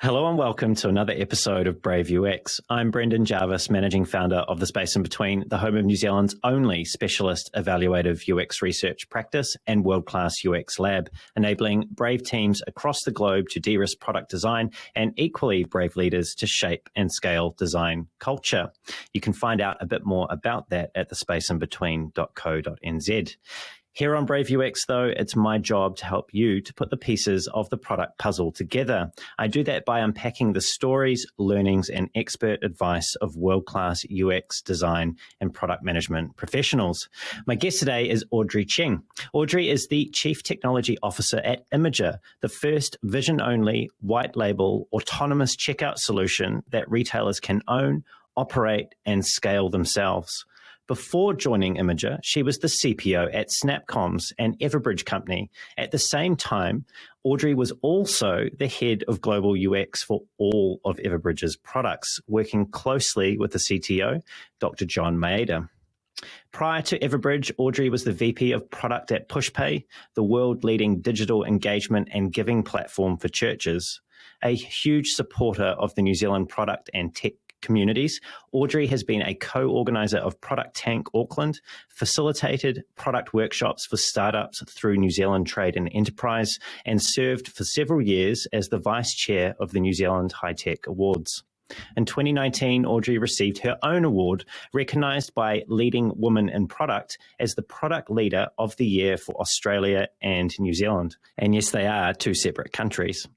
Hello and welcome to another episode of Brave UX. I'm Brendan Jarvis, managing founder of The Space in Between, the home of New Zealand's only specialist evaluative UX research practice and world-class UX lab, enabling brave teams across the globe to de-risk product design and equally brave leaders to shape and scale design culture. You can find out a bit more about that at thespaceinbetween.co.nz. Here on Brave UX, though, it's my job to help you to put the pieces of the product puzzle together. I do that by unpacking the stories, learnings, and expert advice of world-class UX design and product management professionals. My guest today is Audrey Cheng. Audrey is the Chief Technology Officer at Imagr, the first vision-only, white-label, autonomous checkout solution that retailers can own, operate, and scale themselves. Before joining Imagr, she was the CPO at SnapComms, an Everbridge company. At the same time, Audrey was also the head of global UX for all of Everbridge's products, working closely with the CTO, Dr. John Maeda. Prior to Everbridge, Audrey was the VP of Product at PushPay, the world-leading digital engagement and giving platform for churches. A huge supporter of the New Zealand product and tech communities, Audrey has been a co-organizer of Product Tank Auckland, facilitated product workshops for startups through New Zealand Trade and Enterprise, and served for several years as the vice chair of the New Zealand High Tech Awards. In 2019, Audrey received her own award, recognised by Leading Women in Product as the Product Leader of the Year for Australia and New Zealand. And yes, they are two separate countries.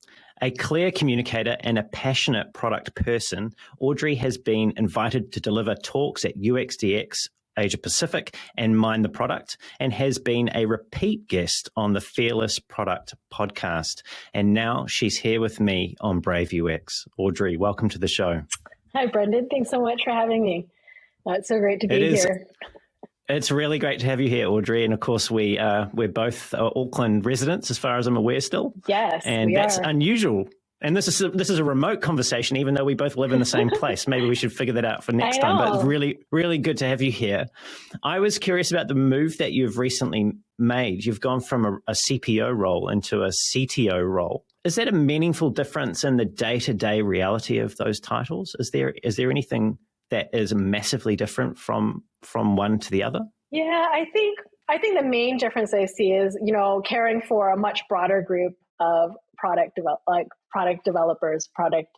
A clear communicator and a passionate product person, Audrey has been invited to deliver talks at UXDX Asia Pacific and Mind the Product, and has been a repeat guest on the Fearless Product podcast. And now she's here with me on Brave UX. Audrey, welcome to the show. Hi, Brendan. Thanks so much for having me. It's so great to be here. It's really great to have you here, Audrey. And of course, we're both Auckland residents, as far as I'm aware, still. Yes, and that's unusual. And this is a remote conversation, even though we both live in the same place. Maybe we should figure that out for next time. But it's really, really good to have you here. I was curious about the move that you've recently made. You've gone from a CPO role into a CTO role. Is that a meaningful difference in the day-to-day reality of those titles? Is there anything that is massively different from one to the other? Yeah, I think the main difference I see is, caring for a much broader group of product developers, product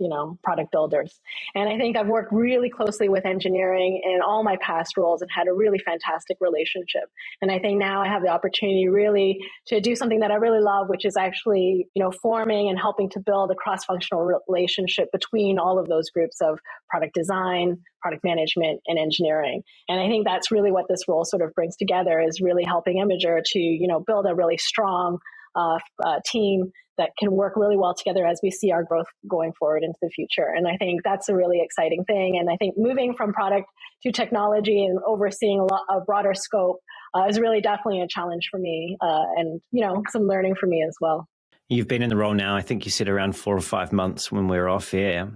builders. And I think I've worked really closely with engineering in all my past roles and had a really fantastic relationship. And I think now I have the opportunity really to do something that I really love, which is actually, forming and helping to build a cross-functional relationship between all of those groups of product design, product management, and engineering. And I think that's really what this role sort of brings together, is really helping Imagr to, build a really strong team that can work really well together as we see our growth going forward into the future. And I think that's a really exciting thing. And I think moving from product to technology and overseeing a broader scope is really definitely a challenge for me, and some learning for me as well. You've been in the role now, I think you said around 4 or 5 months when we were off air.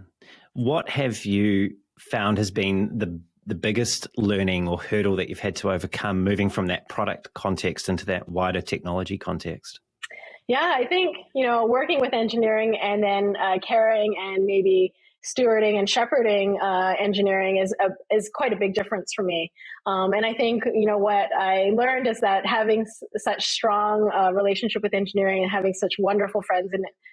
What have you found has been the biggest learning or hurdle that you've had to overcome moving from that product context into that wider technology context? Yeah, I think, working with engineering and then caring and maybe stewarding and shepherding engineering is quite a big difference for me. And I think, what I learned is that having such strong relationship with engineering and having such wonderful friends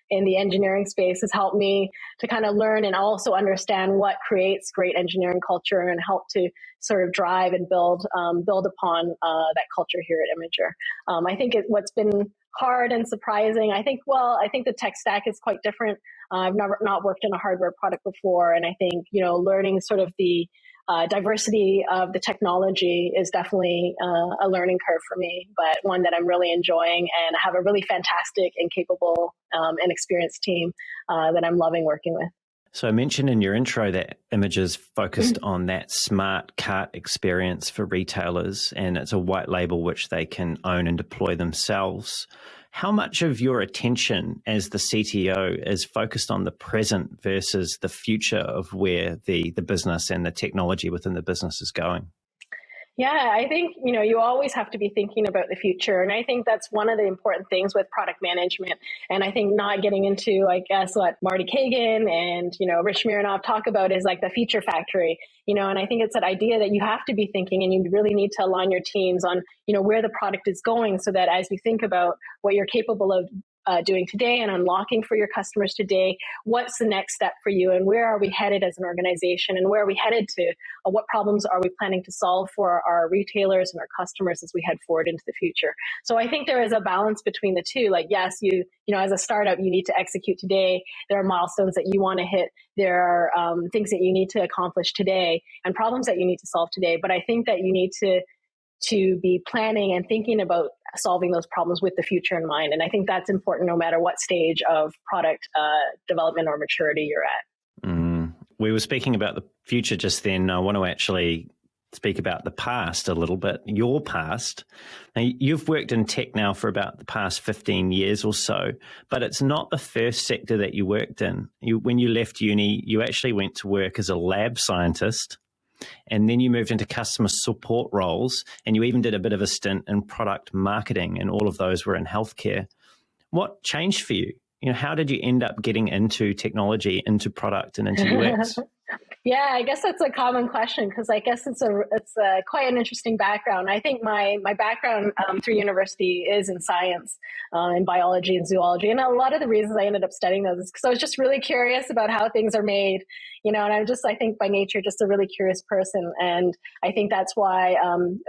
in the engineering space has helped me to kind of learn and also understand what creates great engineering culture and help to sort of drive and build upon that culture here at Imagr. I think what's been hard and surprising, I think the tech stack is quite different. I've not worked in a hardware product before, and I think learning sort of the diversity of the technology is definitely a learning curve for me, but one that I'm really enjoying, and I have a really fantastic and capable and experienced team that I'm loving working with. So I mentioned in your intro that Imagr's focused on that smart cart experience for retailers, and it's a white label which they can own and deploy themselves. How much of your attention as the CTO is focused on the present versus the future of where the business and the technology within the business is going? Yeah, I think, you always have to be thinking about the future. And I think that's one of the important things with product management. And I think not getting into, I guess, what Marty Kagan and, Rich Mironov talk about is like the feature factory, and I think it's that idea that you have to be thinking and you really need to align your teams on, where the product is going so that as you think about what you're capable of doing today and unlocking for your customers today, what's the next step for you and where are we headed as an organization and where are we headed to? What problems are we planning to solve for our retailers and our customers as we head forward into the future? So I think there is a balance between the two. Like, yes, as a startup, you need to execute today. There are milestones that you want to hit. There are things that you need to accomplish today and problems that you need to solve today. But I think that you need to be planning and thinking about solving those problems with the future in mind. And I think that's important no matter what stage of product development or maturity you're at. We were speaking about the future just then. I want to actually speak about the past a little bit, your past. Now, you've worked in tech now for about the past 15 years or so, but it's not the first sector that you worked in. When you left uni, you actually went to work as a lab scientist, and then you moved into customer support roles, and you even did a bit of a stint in product marketing, and all of those were in healthcare. What changed for you? How did you end up getting into technology, into product, and into UX? Yeah, I guess that's a common question because I guess it's quite an interesting background. I think my background through university is in science, in biology and zoology, and a lot of the reasons I ended up studying those is because I was just really curious about how things are made, and I think by nature just a really curious person, and I think that's why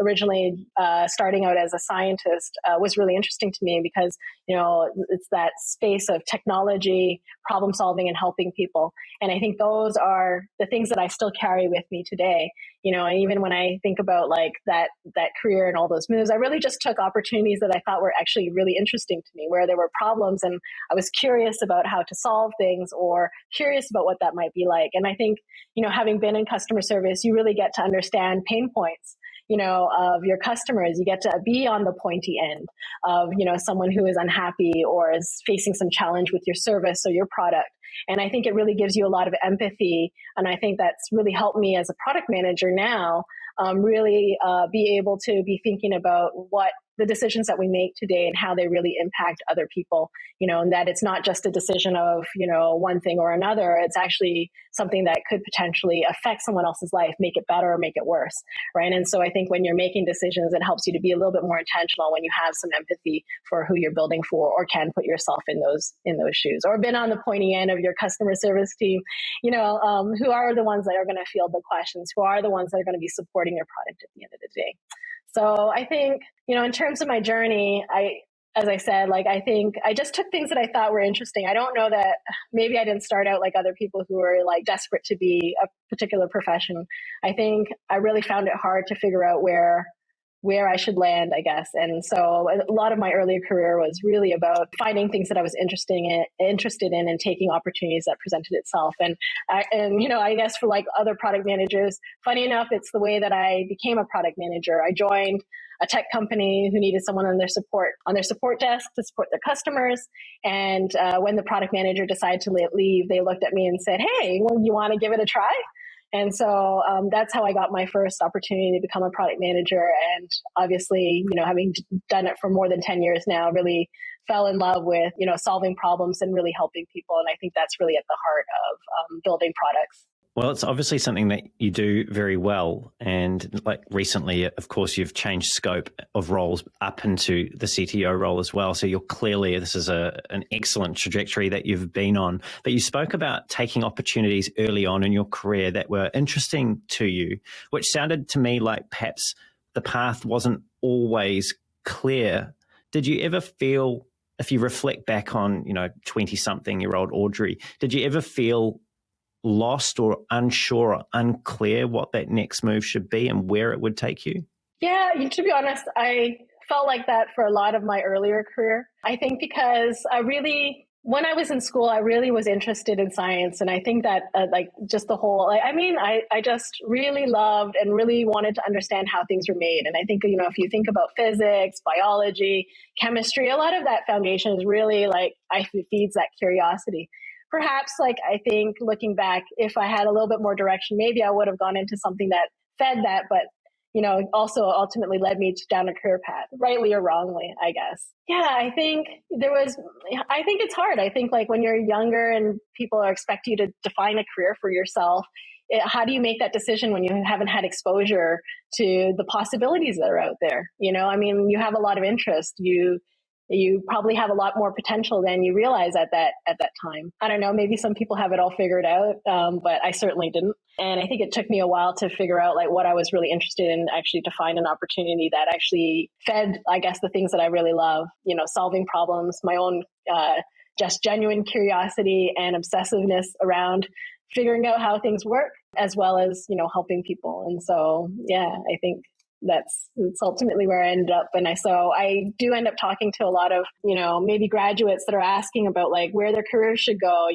originally starting out as a scientist was really interesting to me because it's that space of technology, problem solving, and helping people, and I think those are the things that I still carry with me today, and even when I think about like that career and all those moves, I really just took opportunities that I thought were actually really interesting to me, where there were problems and I was curious about how to solve things or curious about what that might be like. And I think, having been in customer service, you really get to understand pain points, of your customers. You get to be on the pointy end of, someone who is unhappy or is facing some challenge with your service or your product. And I think it really gives you a lot of empathy. And I think that's really helped me as a product manager now, really be able to be thinking about what the decisions that we make today and how they really impact other people, and that it's not just a decision of, one thing or another. It's actually something that could potentially affect someone else's life, make it better or make it worse, right? And so I think when you're making decisions, it helps you to be a little bit more intentional when you have some empathy for who you're building for or can put yourself in those shoes or been on the pointy end of your customer service team, who are the ones that are going to field the questions, who are the ones that are going to be supporting your product at the end of the day. So I think, in terms of my journey, as I said, I think I just took things that I thought were interesting. I don't know that maybe I didn't start out like other people who were desperate to be a particular profession. I think I really found it hard to figure out where I should land, I guess. And so a lot of my earlier career was really about finding things that I was interested in and taking opportunities that presented itself. And I guess for other product managers, funny enough, it's the way that I became a product manager. I joined a tech company who needed someone on their support desk to support their customers. And when the product manager decided to leave, they looked at me and said, "Hey, well, you want to give it a try?" And so that's how I got my first opportunity to become a product manager. And obviously, having done it for more than 10 years now, really fell in love with, solving problems and really helping people. And I think that's really at the heart of building products. Well, it's obviously something that you do very well. And recently, of course, you've changed scope of roles up into the CTO role as well. So this is an excellent trajectory that you've been on. But you spoke about taking opportunities early on in your career that were interesting to you, which sounded to me like perhaps the path wasn't always clear. Did you ever feel, if you reflect back on, 20-something-year-old Audrey, did you ever feel lost or unsure or unclear what that next move should be and where it would take you? Yeah, to be honest, I felt like that for a lot of my earlier career. I think because when I was in school, I really was interested in science. And I think that just the whole, I just really loved and really wanted to understand how things were made. And I think, if you think about physics, biology, chemistry, a lot of that foundation is really feeds that curiosity. Perhaps, I think looking back, if I had a little bit more direction, maybe I would have gone into something that fed that. But, also ultimately led me down a career path, rightly or wrongly, I guess. Yeah, I think it's hard. I think like when you're younger and people are expecting you to define a career for yourself, how do you make that decision when you haven't had exposure to the possibilities that are out there? I mean, you have a lot of interest. You probably have a lot more potential than you realize at that time. I don't know, maybe some people have it all figured out, but I certainly didn't. And I think it took me a while to figure out like what I was really interested in, actually to find an opportunity that actually fed, I guess, the things that I really love, solving problems, my own just genuine curiosity and obsessiveness around figuring out how things work, as well as, helping people. And so, yeah, I think that's ultimately where I ended up. And so I do end up talking to a lot of, maybe graduates that are asking about like where their careers should go,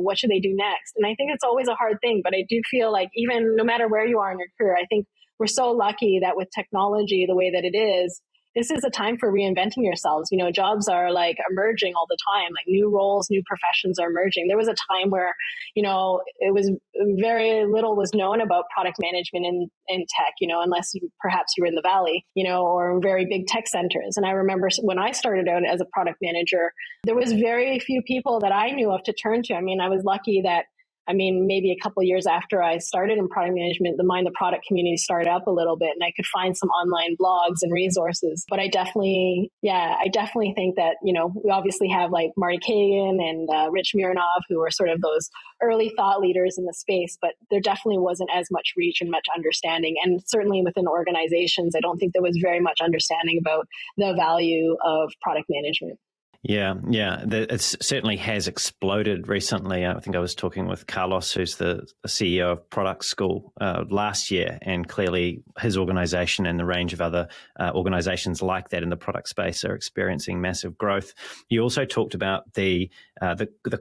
what should they do next? And I think it's always a hard thing, but I do feel like even no matter where you are in your career, I think we're so lucky that with technology the way that it is, this is a time for reinventing yourselves. Jobs are like emerging all the time, like new roles, new professions are emerging. There was a time where, it was very little was known about product management in tech, unless perhaps you were in the Valley, or very big tech centers. And I remember when I started out as a product manager, there was very few people that I knew of to turn to. I mean, I was lucky that maybe a couple of years after I started in product management, the product community started up a little bit and I could find some online blogs and resources. But I definitely think that, we obviously have like Marty Kagan and Rich Mironov, who are sort of those early thought leaders in the space, but there definitely wasn't as much reach and much understanding. And certainly within organizations, I don't think there was very much understanding about the value of product management. Yeah. It certainly has exploded recently. I think I was talking with Carlos, who's the CEO of Product School last year, and clearly his organization and the range of other organizations like that in the product space are experiencing massive growth. You also talked about the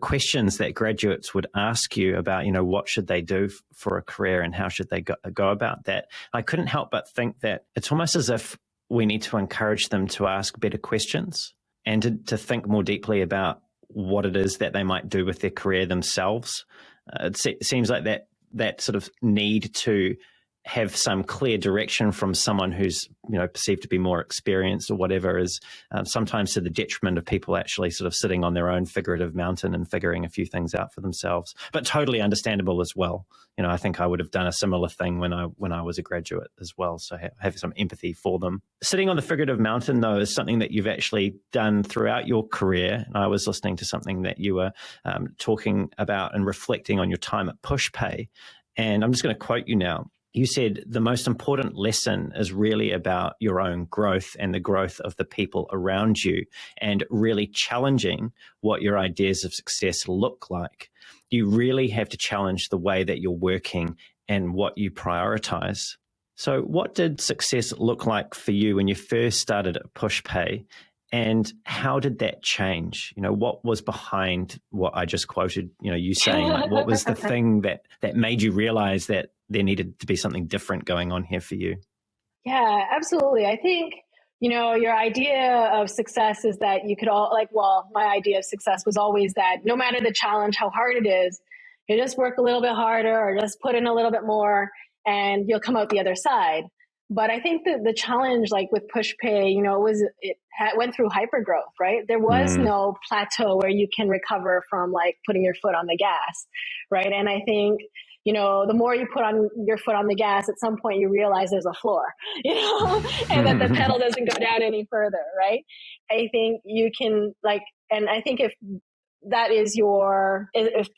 questions that graduates would ask you about, what should they do for a career and how should they go about that. I couldn't help but think that it's almost as if we need to encourage them to ask better questions and to think more deeply about what it is that they might do with their career themselves. It seems like that sort of need to have some clear direction from someone who's perceived to be more experienced or whatever is sometimes to the detriment of people actually sort of sitting on their own figurative mountain and figuring a few things out for themselves. But totally understandable as well. I think I would have done a similar thing when I was a graduate as well. So have some empathy for them. Sitting on the figurative mountain, though, is something that you've actually done throughout your career. And I was listening to something that you were talking about and reflecting on your time at PushPay. And I'm just going to quote you now. You said the most important lesson is really about your own growth and the growth of the people around you and really challenging what your ideas of success look like. You really have to challenge the way that you're working and what you prioritize. So what did success look like for you when you first started at PushPay? And how did that change? What was behind what I just quoted, you saying, like, what was the thing that made you realize that there needed to be something different going on here for you? Yeah, absolutely. I think, your idea of success is that you could my idea of success was always that no matter the challenge, how hard it is, you just work a little bit harder or just put in a little bit more and you'll come out the other side. But I think that the challenge, like with PushPay, it went through hypergrowth, right? There was no plateau where you can recover from like putting your foot on the gas, right? And I think, the more you put on your foot on the gas, at some point you realize there's a floor, and that the pedal doesn't go down any further, right? I think you can and I think if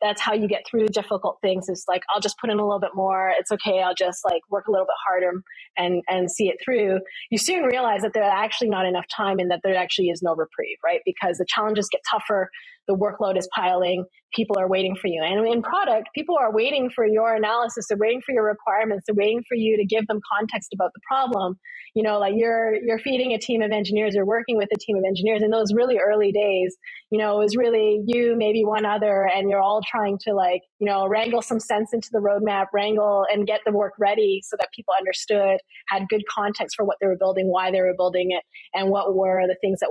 that's how you get through difficult things, is like, I'll just put in a little bit more. It's okay. I'll just like work a little bit harder and see it through. You soon realize that there's actually not enough time and that there actually is no reprieve, right? Because the challenges get tougher. The workload is piling. People are waiting for you. And in product, people are waiting for your analysis. They're waiting for your requirements. They're waiting for you to give them context about the problem. Like you're feeding a team of engineers, you're working with a team of engineers. In those really early days, it was really you, maybe one other, and you're all trying to like wrangle some sense into the roadmap, wrangle and get the work ready so that people understood, had good context for what they were building, why they were building it, and what were the things that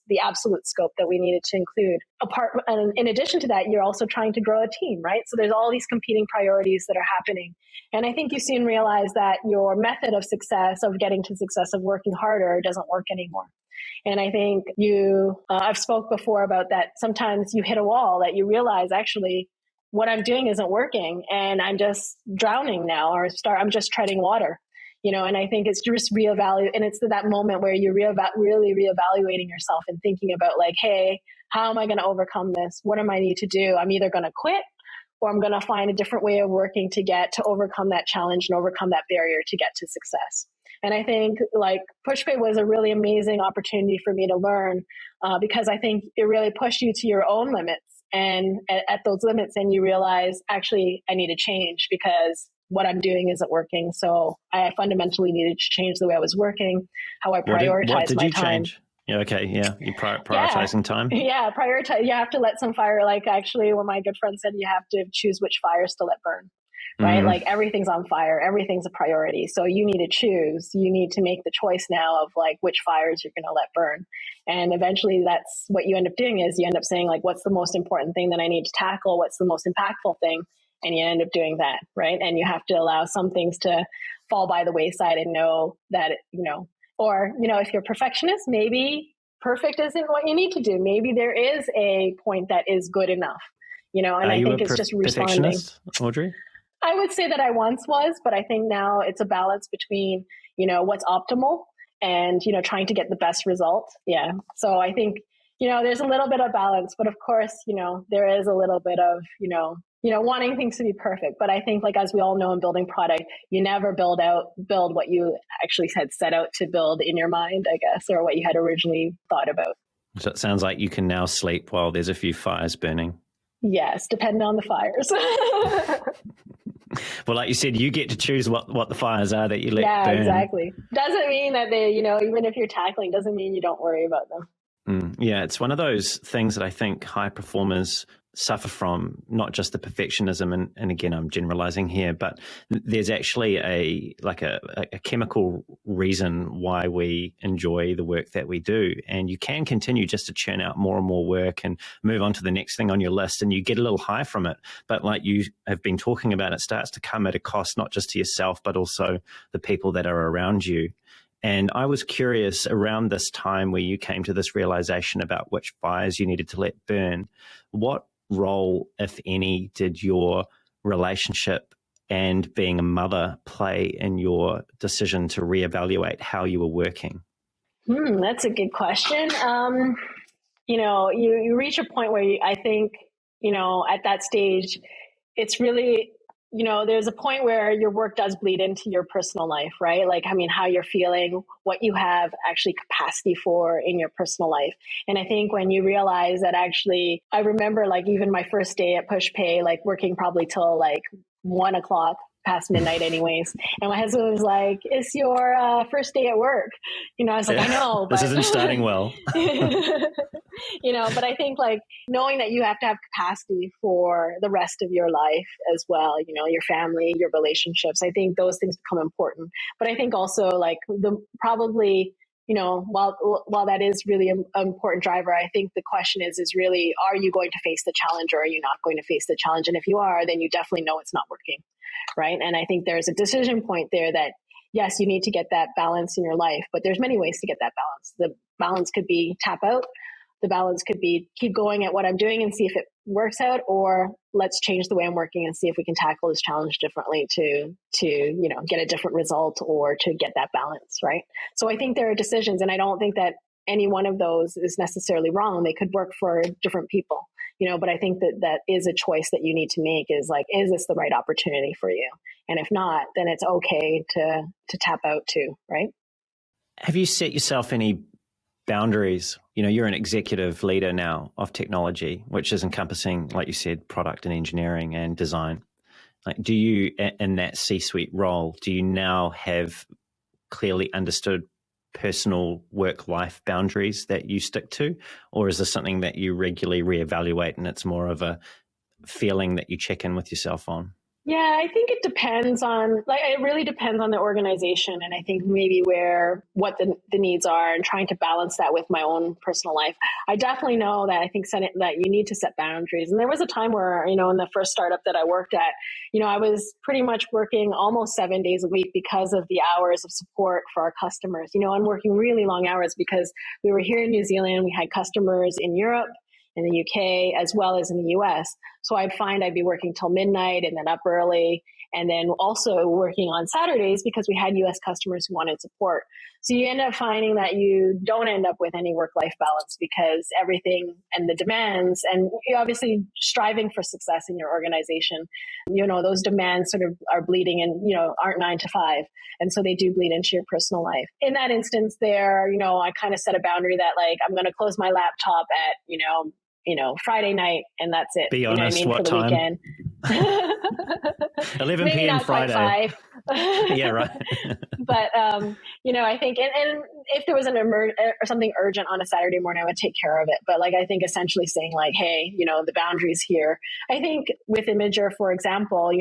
the absolute scope that we needed to include. And in addition to that, you're also trying to grow a team, right? So there's all these competing priorities that are happening. And I think you soon realize that your method of success, of getting to success, of working harder, doesn't work anymore. And I think I've spoke before about that. Sometimes you hit a wall that you realize, actually, what I'm doing isn't working and I'm just drowning now, or I'm just treading water, and I think it's just reevaluate. And it's that moment where you're really reevaluating yourself and thinking about like, hey, how am I going to overcome this? What am I need to do? I'm either going to quit or I'm going to find a different way of working to overcome that challenge and overcome that barrier to get to success. And I think like PushPay was a really amazing opportunity for me to learn because I think it really pushed you to your own limits. And at those limits, and you realize, actually, I need to change because what I'm doing isn't working. So I fundamentally needed to change the way I was working, how I prioritize what did my you time. Change? Yeah, okay, yeah, you're prioritizing time. Yeah, prioritize. You have to let some fire. Like actually, when my good friend said, you have to choose which fires to let burn. Right? Like everything's on fire. Everything's a priority. So you need to choose. You need to make the choice now of like which fires you're going to let burn. And eventually that's what you end up doing is you end up saying like, what's the most important thing that I need to tackle? What's the most impactful thing? And you end up doing that. Right. And you have to allow some things to fall by the wayside and know that, or, if you're a perfectionist, maybe perfect isn't what you need to do. Maybe there is a point that is good enough, and I think it's just responding. Perfectionist, Audrey? I would say that I once was, but I think now it's a balance between, what's optimal and, trying to get the best result. Yeah. So I think, there's a little bit of balance, but of course, there is a little bit of, wanting things to be perfect. But I think like, as we all know in building product, you never build what you actually had set out to build in your mind, I guess, or what you had originally thought about. So it sounds like you can now sleep while there's a few fires burning. Yes, depending on the fires. Well, like you said, you get to choose what the fires are that you let burn. Yeah, exactly. Doesn't mean that they, even if you're tackling, doesn't mean you don't worry about them. Yeah, it's one of those things that I think high performers suffer from, not just the perfectionism, and again, I'm generalizing here, but there's actually a chemical reason why we enjoy the work that we do. And you can continue just to churn out more and more work and move on to the next thing on your list, and you get a little high from it. But like you have been talking about, it starts to come at a cost, not just to yourself, but also the people that are around you. And I was curious, around this time where you came to this realization about which fires you needed to let burn, what role, if any, did your relationship and being a mother play in your decision to reevaluate how you were working? That's a good question. You reach a point where I think, at that stage, it's really, there's a point where your work does bleed into your personal life, right? Like, how you're feeling, what you have actually capacity for in your personal life. And I think when you realize that actually, I remember like even my first day at PushPay, like working probably till like 1 o'clock past midnight anyways. And my husband was like, it's your first day at work. I was like, I know. This isn't starting well. But I think like knowing that you have to have capacity for the rest of your life as well, your family, your relationships, I think those things become important. But I think also like while that is really an important driver, I think the question is really, are you going to face the challenge or are you not going to face the challenge? And if you are, then you definitely know it's not working. Right. And I think there's a decision point there that, yes, you need to get that balance in your life, but there's many ways to get that balance. The balance could be tap out. The balance could be keep going at what I'm doing and see if it works out, or let's change the way I'm working and see if we can tackle this challenge differently to get a different result or to get that balance. Right. So I think there are decisions, and I don't think that any one of those is necessarily wrong. They could work for different people, but I think that is a choice that you need to make is like, is this the right opportunity for you? And if not, then it's okay to tap out too. Right. Have you set yourself any boundaries? You're an executive leader now of technology, which is encompassing, like you said, product and engineering and design. Like, do you, in that C-suite role, do you now have clearly understood personal work-life boundaries that you stick to? Or is this something that you regularly reevaluate and it's more of a feeling that you check in with yourself on? Yeah, I think it depends on, like, it really depends on the organization. And I think maybe what the needs are, and trying to balance that with my own personal life. I definitely know that I think that you need to set boundaries. And there was a time where, in the first startup that I worked at, I was pretty much working almost 7 days a week because of the hours of support for our customers, and working really long hours because we were here in New Zealand. We had customers in Europe, in the UK, as well as in the US. So I'd find I'd be working till midnight and then up early, and then also working on Saturdays because we had US customers who wanted support. So you end up finding that you don't end up with any work-life balance because everything and the demands, and you're obviously striving for success in your organization, those demands sort of are bleeding and, aren't 9 to 5. And so they do bleed into your personal life. In that instance there, I kind of set a boundary that, like, I'm going to close my laptop at, Friday night, and that's it. Be honest, what for the time? Weekend. 11 Maybe p.m. not Friday. Quite 5. Yeah, right. But, I think, and if there was or something urgent on a Saturday morning, I would take care of it. But, like, I think essentially saying, like, hey, the boundaries here. I think with Imagr, for example,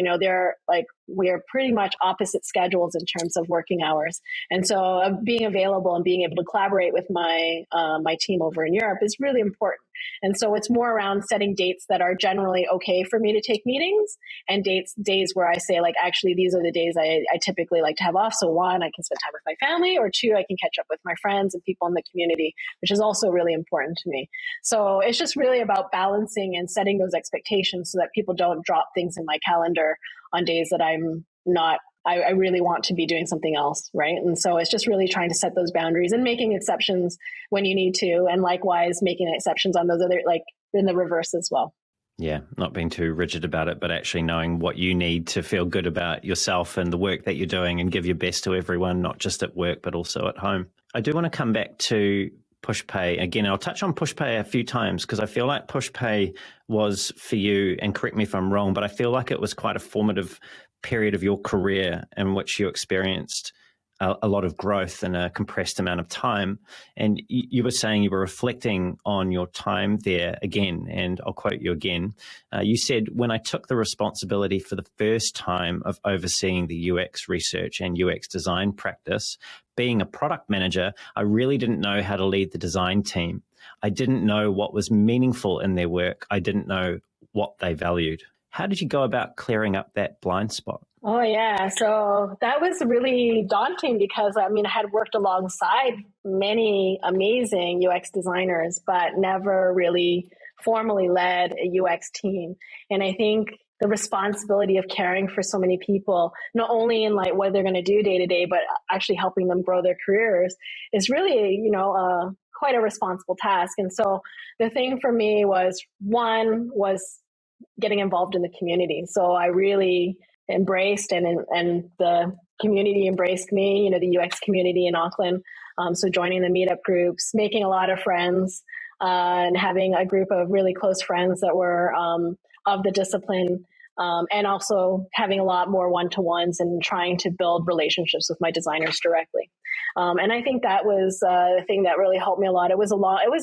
we're pretty much opposite schedules in terms of working hours. And so being available and being able to collaborate with my team over in Europe is really important. And so it's more around setting dates that are generally okay for me to take meetings, and days where I say, like, actually, these are the days I typically like to have off. So one, I can spend time with my family, or two, I can catch up with my friends and people in the community, which is also really important to me. So it's just really about balancing and setting those expectations so that people don't drop things in my calendar on days that I'm not, I really want to be doing something else, right? And so it's just really trying to set those boundaries and making exceptions when you need to, and likewise making exceptions on those other, like, in the reverse as well. Yeah, not being too rigid about it, but actually knowing what you need to feel good about yourself and the work that you're doing, and give your best to everyone, not just at work, but also at home. I do want to come back to PushPay. Again, I'll touch on PushPay a few times because I feel like PushPay was for you, and correct me if I'm wrong, but I feel like it was quite a formative period of your career in which you experienced a lot of growth in a compressed amount of time. And you were saying you were reflecting on your time there again, and I'll quote you again. You said, when I took the responsibility for the first time of overseeing the UX research and UX design practice, being a product manager, I really didn't know how to lead the design team. I didn't know what was meaningful in their work. I didn't know what they valued. How did you go about clearing up that blind spot? Oh, yeah. So that was really daunting because, I had worked alongside many amazing UX designers, but never really formally led a UX team. And I think the responsibility of caring for so many people, not only in, like, what they're going to do day to day, but actually helping them grow their careers, is really, quite a responsible task. And so the thing for me was getting involved in the community. So I really embraced, and the community embraced me, the UX community in Auckland. So joining the meetup groups, making a lot of friends, and having a group of really close friends that were of the discipline, and also having a lot more one-to-ones and trying to build relationships with my designers directly. And I think that was the thing that really helped me a lot. It was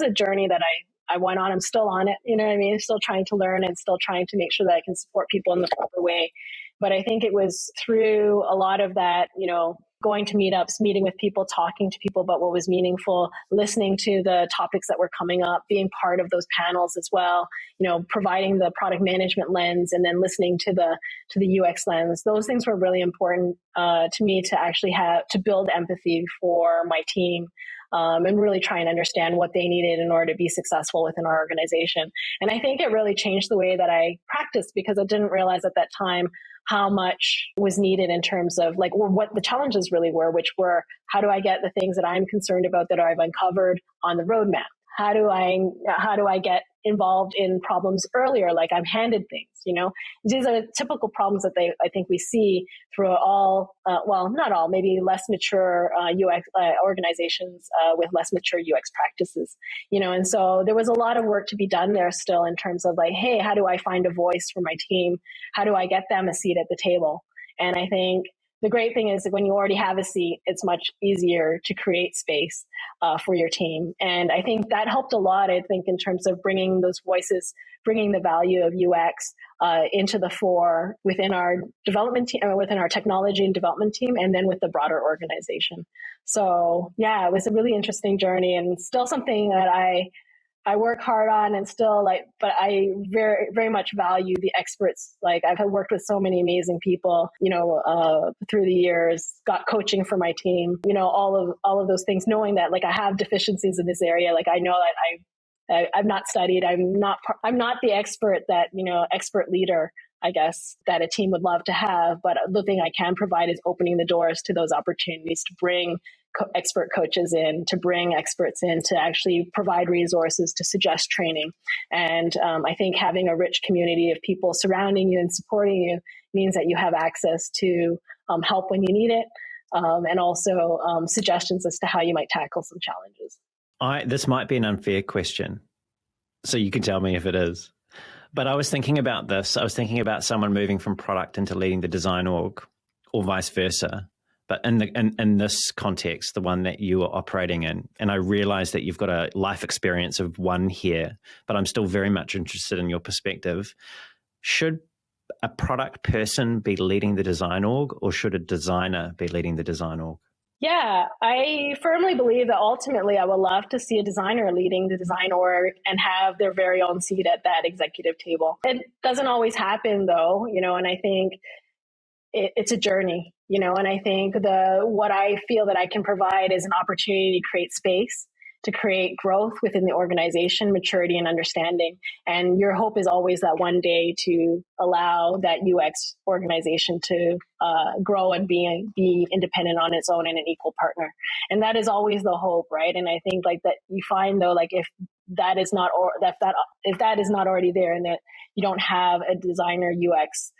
a journey that I went on. I'm still on it. You know what I mean? I'm still trying to learn and still trying to make sure that I can support people in the proper way. But I think it was through a lot of that, going to meetups, meeting with people, talking to people about what was meaningful, listening to the topics that were coming up, being part of those panels as well, providing the product management lens, and then listening to the UX lens. Those things were really important to me to actually to build empathy for my team. And really try and understand what they needed in order to be successful within our organization. And I think it really changed the way that I practiced, because I didn't realize at that time how much was needed in terms of, like, what the challenges really were, which were, how do I get the things that I'm concerned about that I've uncovered on the roadmap? How do I get involved in problems earlier? Like, I'm handed things, These are typical problems that I think we see through all, well, not all, maybe less mature UX organizations with less mature UX practices, And so there was a lot of work to be done there still in terms of, like, hey, how do I find a voice for my team? How do I get them a seat at the table? And I think the great thing is that when you already have a seat, it's much easier to create space for your team. And I think that helped a lot, I think, in terms of bringing those voices, bringing the value of UX into the fore within our development team, within our technology and development team, and then with the broader organization. So yeah, it was a really interesting journey, and still something that I work hard on, and still but I very, very much value the experts. Like, I've worked with so many amazing people, through the years, got coaching for my team, all of those things, knowing that I have deficiencies in this area. I know that I've not studied. I'm not the expert that, expert leader, I guess, that a team would love to have. But the thing I can provide is opening the doors to those opportunities to bring expert coaches in, to bring experts in, to actually provide resources, to suggest training. And I think having a rich community of people surrounding you and supporting you means that you have access to help when you need it, and also suggestions as to how you might tackle some challenges. This might be an unfair question, so you can tell me if it is. But I was thinking about this. I was thinking about someone moving from product into leading the design org, or vice versa. But in this context, the one that you are operating in, and I realize that you've got a life experience of one here, but I'm still very much interested in your perspective. Should a product person be leading the design org, or should a designer be leading the design org? Yeah, I firmly believe that ultimately I would love to see a designer leading the design org and have their very own seat at that executive table. It doesn't always happen though, and I think it's a journey, and I think what I feel that I can provide is an opportunity to create space, to create growth within the organization, maturity and understanding. And your hope is always that one day to allow that UX organization to grow and be independent on its own and an equal partner. And that is always the hope, right? And I think that you find though, if that is not, if that is not already there, and that you don't have a designer UX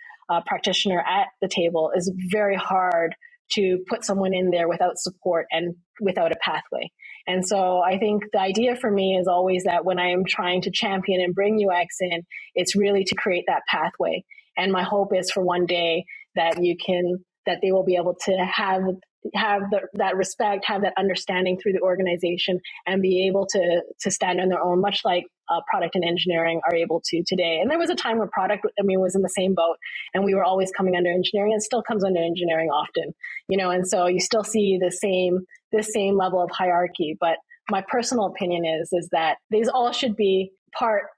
practitioner at the table, is very hard to put someone in there without support and without a pathway. And so I think the idea for me is always that when I am trying to champion and bring UX in, it's really to create that pathway. And my hope is for one day that they will be able to have that respect, have that understanding through the organization, and be able to stand on their own, much like product and engineering are able to today. And there was a time where product, was in the same boat, and we were always coming under engineering, and still comes under engineering often, and so you still see this same level of hierarchy. But my personal opinion is that these all should be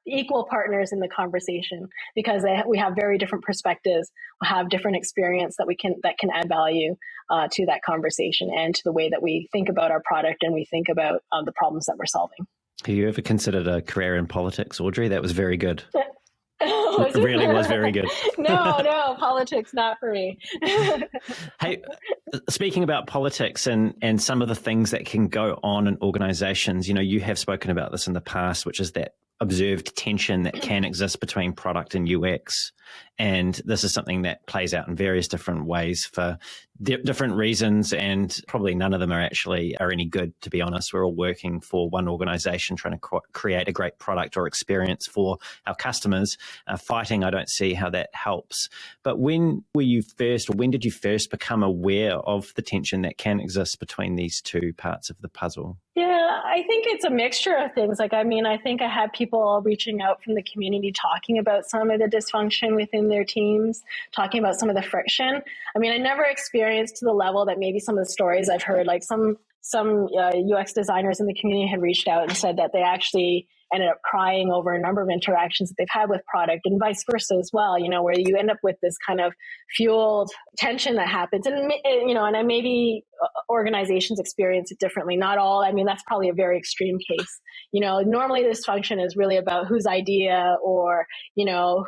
equal partners in the conversation, because we have very different perspectives, we have different experience that can add value to that conversation and to the way that we think about our product and we think about the problems that we're solving. Have you ever considered a career in politics, Audrey? That was very good. It really was very good. No, politics, not for me. Hey, speaking about politics and some of the things that can go on in organizations, you have spoken about this in the past, which is that observed tension that can exist between product and UX. And this is something that plays out in various different ways for different reasons, and probably none of them are any good, to be honest. We're all working for one organization trying to create a great product or experience for our customers. Fighting, I don't see how that helps. But when did you first become aware of the tension that can exist between these two parts of the puzzle? Yeah, I think it's a mixture of things. I think I had people reaching out from the community talking about some of the dysfunction within their teams, talking about some of the friction. I never experienced to the level that maybe some of the stories I've heard, some UX designers in the community had reached out and said that they actually ended up crying over a number of interactions that they've had with product, and vice versa as well, where you end up with this kind of fueled tension that happens. And, and maybe organizations experience it differently. Not all. That's probably a very extreme case. Normally this function is really about whose idea, or,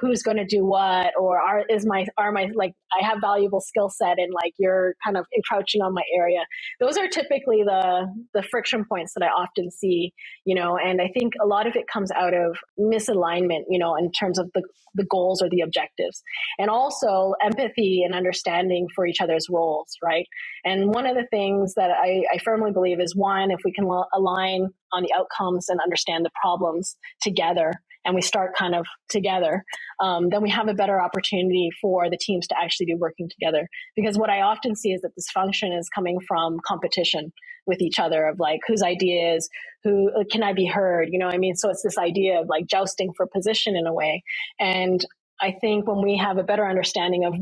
who's going to do what, or I have valuable skill set and you're kind of encroaching on my area. Those are typically the friction points that I often see, and I think a lot of it comes out of misalignment, in terms of the goals or the objectives, and also empathy and understanding for each other's roles, right? And one of the things that I firmly believe is, one, if we can align on the outcomes and understand the problems together, and we start kind of together, then we have a better opportunity for the teams to actually be working together. Because what I often see is that this function is coming from competition with each other of like, whose idea is, who can I be heard? You know what I mean? So it's this idea of like jousting for position in a way. And I think when we have a better understanding of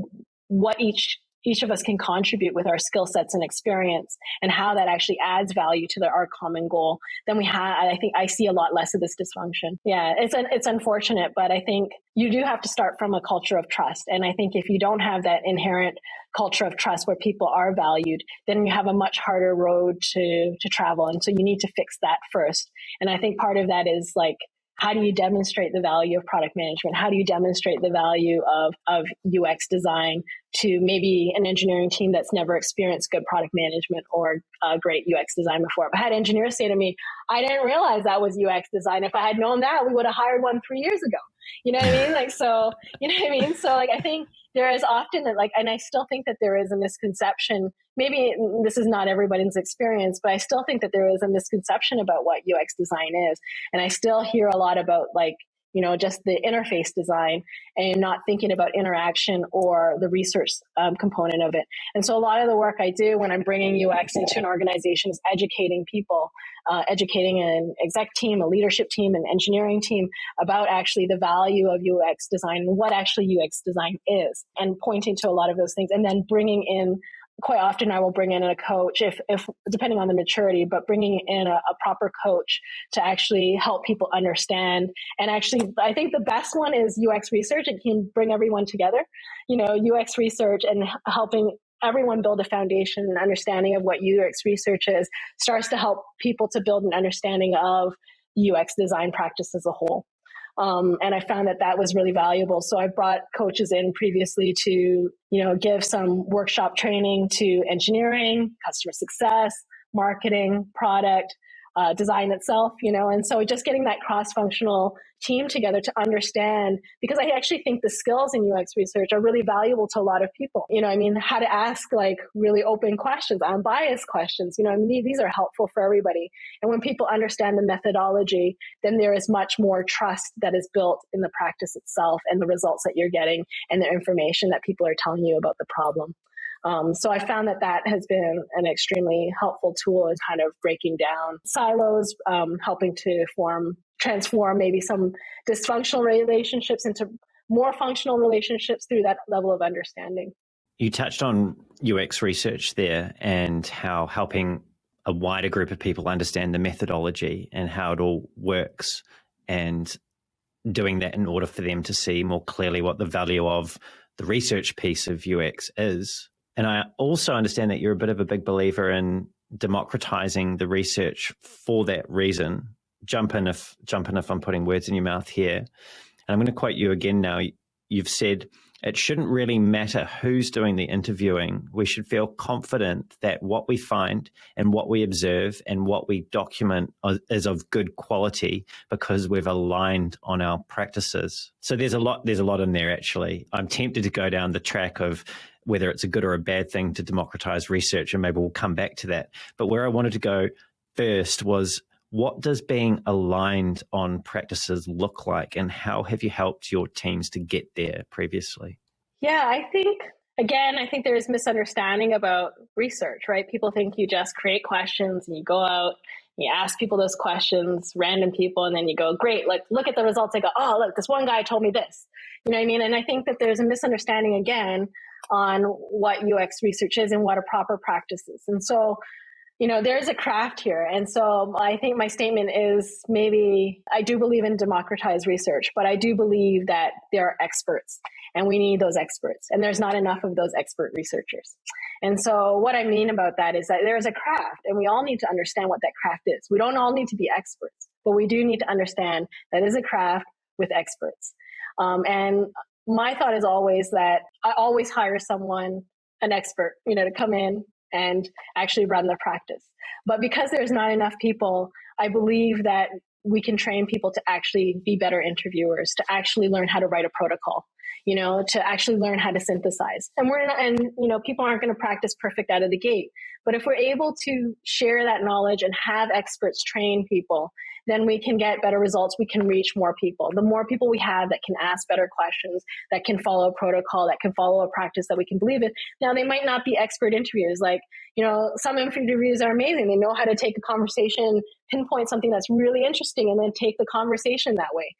what each of us can contribute with our skill sets and experience and how that actually adds value to our common goal, then I think I see a lot less of this dysfunction. Yeah, it's unfortunate, but I think you do have to start from a culture of trust. And I think if you don't have that inherent culture of trust where people are valued, then you have a much harder road to travel. And so you need to fix that first. And I think part of that is like, how do you demonstrate the value of product management? How do you demonstrate the value of UX design to maybe an engineering team that's never experienced good product management or great UX design before? I've had engineers say to me, I didn't realize that was UX design. If I had known that, we would have hired one 3 years ago. You know what I mean? Like, so, you know what I mean? So like, I think there is often like, and I still think that there is a misconception. Maybe this is not everybody's experience, but I still think that there is a misconception about what UX design is. And I still hear a lot about like, you know, just the interface design and not thinking about interaction or the research component of it. And so a lot of the work I do when I'm bringing UX into an organization is educating people, educating an exec team, a leadership team, an engineering team about actually the value of UX design and what actually UX design is, and pointing to a lot of those things, and then bringing in, quite often I will bring in a coach if depending on the maturity, but bringing in a proper coach to actually help people understand. And actually, I think the best one is UX research. It can bring everyone together, you know, UX research and helping everyone build a foundation and understanding of what UX research is starts to help people to build an understanding of UX design practice as a whole. And I found that was really valuable. So I brought coaches in previously to, you know, give some workshop training to engineering, customer success, marketing, product, design itself, you know, and so just getting that cross-functional team together to understand, because I actually think the skills in UX research are really valuable to a lot of people. You know, I mean, how to ask like really open questions, unbiased questions, you know, I mean, these are helpful for everybody. And when people understand the methodology, then there is much more trust that is built in the practice itself and the results that you're getting and the information that people are telling you about the problem. So I found that has been an extremely helpful tool in kind of breaking down silos, helping to transform maybe some dysfunctional relationships into more functional relationships through that level of understanding. You touched on UX research there and how helping a wider group of people understand the methodology and how it all works, and doing that in order for them to see more clearly what the value of the research piece of UX is. And I also understand that you're a bit of a big believer in democratizing the research for that reason. Jump in if I'm putting words in your mouth here. And I'm going to quote you again now. You've said, it shouldn't really matter who's doing the interviewing. We should feel confident that what we find and what we observe and what we document is of good quality because we've aligned on our practices. So there's a lot in there, actually. I'm tempted to go down the track of whether it's a good or a bad thing to democratize research, and maybe we'll come back to that. But where I wanted to go first was, what does being aligned on practices look like, and how have you helped your teams to get there previously? Yeah, I think there's misunderstanding about research, right? People think you just create questions and you go out, you ask people those questions, random people, and then you go, great, like, look at the results. I go, oh, look, this one guy told me this. You know what I mean? And I think that there's a misunderstanding again on what UX research is and what a proper practice is. And so, you know, there's a craft here. And so I think my statement is, maybe I do believe in democratized research, but I do believe that there are experts and we need those experts. And there's not enough of those expert researchers. And so what I mean about that is that there is a craft and we all need to understand what that craft is. We don't all need to be experts, but we do need to understand that is a craft with experts. And my thought is always that I always hire someone, an expert, you know, to come in and actually run the practice. But because there's not enough people, I believe that we can train people to actually be better interviewers, to actually learn how to write a protocol. to actually learn how to synthesize. And people aren't going to practice perfect out of the gate. But if we're able to share that knowledge and have experts train people, then we can get better results. We can reach more people. The more people we have that can ask better questions, that can follow a protocol, that can follow a practice that we can believe in. Now, they might not be expert interviews. Like, some interviews are amazing. They know how to take a conversation, pinpoint something that's really interesting, and then take the conversation that way,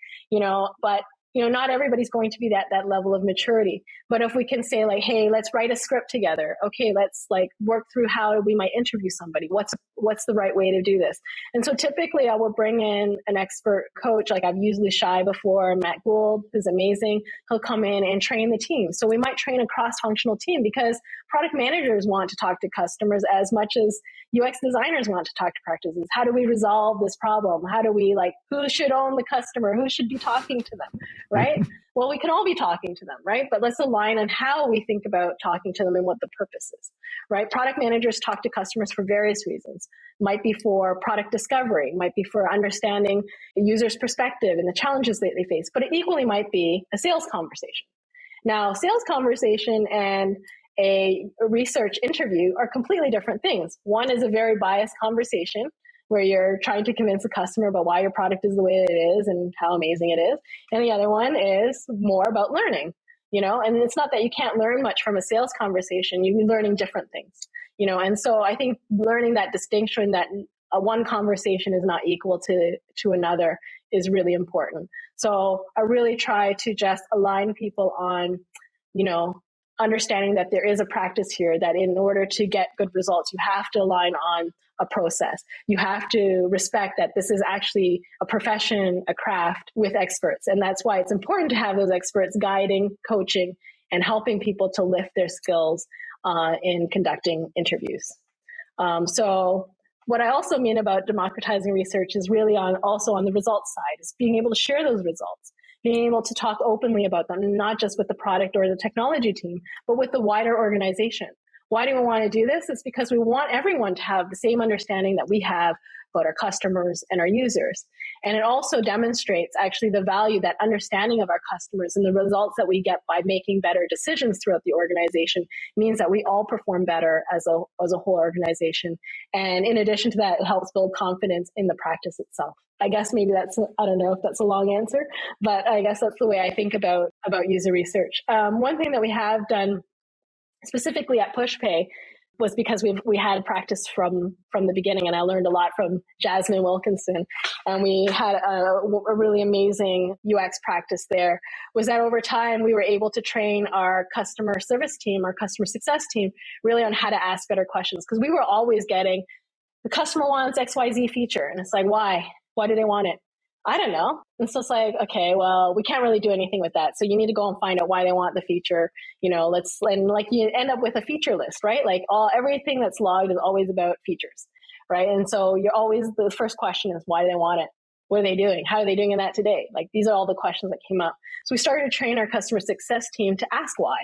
but not everybody's going to be that level of maturity. But if we can say like, hey, let's write a script together. Okay, let's work through how we might interview somebody. What's the right way to do this? And so typically I will bring in an expert coach. Like I've used Lushai before, Matt Gould, who's amazing. He'll come in and train the team. So we might train a cross-functional team because product managers want to talk to customers as much as UX designers want to talk to practices. How do we resolve this problem? How do we who should own the customer? Who should be talking to them, right? Well, we can all be talking to them, right? But let's align on how we think about talking to them and what the purpose is, right? Product managers talk to customers for various reasons. Might be for product discovery, might be for understanding the user's perspective and the challenges that they face, but it equally might be a sales conversation. Now, sales conversation and a research interview are completely different things. One is a very biased conversation where you're trying to convince a customer about why your product is the way it is and how amazing it is. And the other one is more about learning, and it's not that you can't learn much from a sales conversation. You're learning different things, and so I think learning that distinction that one conversation is not equal to another is really important. So I really try to just align people on, understanding that there is a practice here, that in order to get good results, you have to align on a process. You have to respect that this is actually a profession, a craft with experts. And that's why it's important to have those experts guiding, coaching, and helping people to lift their skills in conducting interviews. So what I also mean about democratizing research is really also on the results side, is being able to share those results, being able to talk openly about them, not just with the product or the technology team, but with the wider organization. Why do we want to do this? It's because we want everyone to have the same understanding that we have about our customers and our users. And it also demonstrates actually the value, that understanding of our customers and the results that we get by making better decisions throughout the organization means that we all perform better as a whole organization. And in addition to that, it helps build confidence in the practice itself. I guess maybe I don't know if that's a long answer, but I guess that's the way I think about user research. One thing that we have done specifically at PushPay was because we had practice from the beginning, and I learned a lot from Jasmine Wilkinson, and we had a really amazing UX practice there, was that over time we were able to train our customer service team, our customer success team, really on how to ask better questions, because we were always getting, the customer wants XYZ feature, and it's like, why do they want it? I don't know. And so it's like, okay, well, we can't really do anything with that. So you need to go and find out why they want the feature. You end up with a feature list, right? Everything that's logged is always about features, right? And so the first question is, why do they want it? What are they doing? How are they doing in that today? These are all the questions that came up. So we started to train our customer success team to ask why,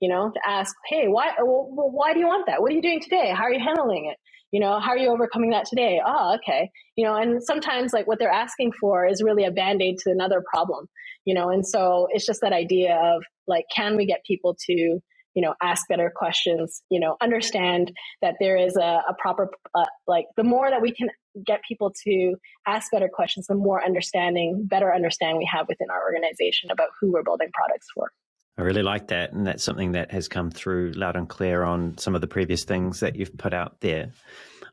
to ask, hey, why do you want that? What are you doing today? How are you handling it? How are you overcoming that today? Oh, okay. And sometimes what they're asking for is really a Band-Aid to another problem, and so it's just that idea of can we get people to, ask better questions, understand that there is a proper, the more that we can get people to ask better questions, the more better understanding we have within our organization about who we're building products for. I really like that. And that's something that has come through loud and clear on some of the previous things that you've put out there.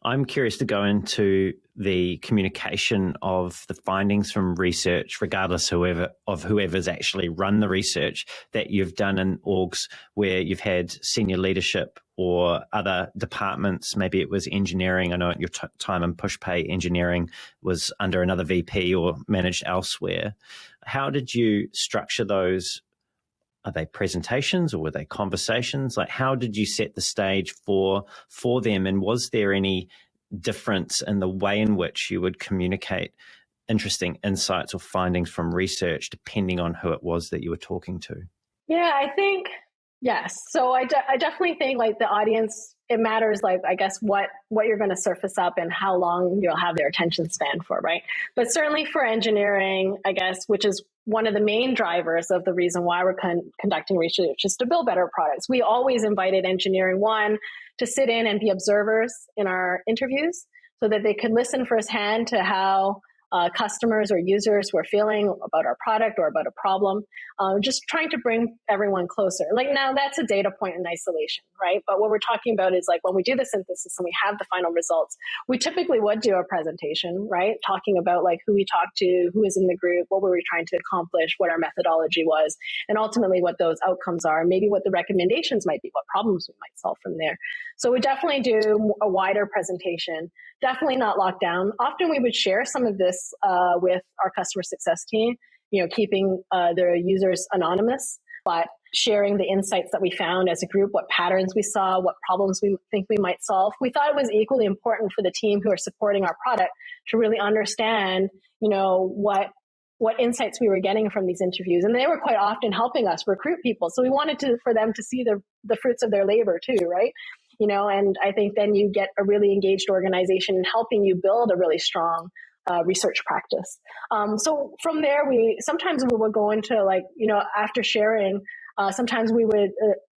I'm curious to go into the communication of the findings from research, regardless of whoever's actually run the research that you've done in orgs where you've had senior leadership or other departments. Maybe it was engineering. I know at your time in PushPay, engineering was under another VP or managed elsewhere. How did you structure those? Are they presentations or were they conversations? How did you set the stage for them? And was there any difference in the way in which you would communicate interesting insights or findings from research depending on who it was that you were talking to? Yeah, I think, yes. So I definitely think the audience, it matters I guess what you're going to surface up and how long you'll have their attention span for, right? But certainly for engineering, I guess, which is one of the main drivers of the reason why we're conducting research is to build better products. We always invited engineering, one, to sit in and be observers in our interviews so that they could listen firsthand to how customers or users were feeling about our product or about a problem, just trying to bring everyone closer. Like now that's a data point in isolation, right? But what we're talking about is like when we do the synthesis and we have the final results, we typically would do a presentation, right? Talking about like who we talked to, who was in the group, what were we trying to accomplish, what our methodology was, and ultimately what those outcomes are, and maybe what the recommendations might be, what problems we might solve from there. So we definitely do a wider presentation, definitely not locked down. Often we would share some of this with our customer success team, keeping the users anonymous, but sharing the insights that we found as a group, what patterns we saw, what problems we think we might solve. We thought it was equally important for the team who are supporting our product to really understand, what insights we were getting from these interviews. And they were quite often helping us recruit people. So we wanted for them to see the fruits of their labor too, right? And I think then you get a really engaged organization in helping you build a really strong research practice. So from there, sometimes we would go into after sharing, sometimes we would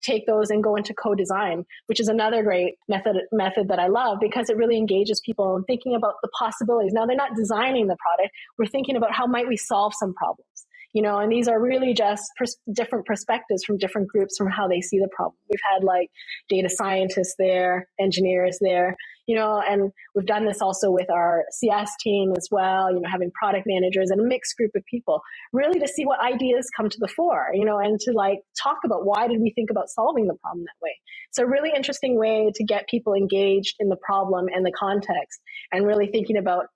take those and go into co-design, which is another great method that I love because it really engages people in thinking about the possibilities. Now they're not designing the product. We're thinking about how might we solve some problems. And these are really just different perspectives from different groups from how they see the problem. We've had like data scientists there, engineers there, and we've done this also with our CS team as well, having product managers and a mixed group of people, really to see what ideas come to the fore, and to like talk about why did we think about solving the problem that way. It's a really interesting way to get people engaged in the problem and the context and really thinking about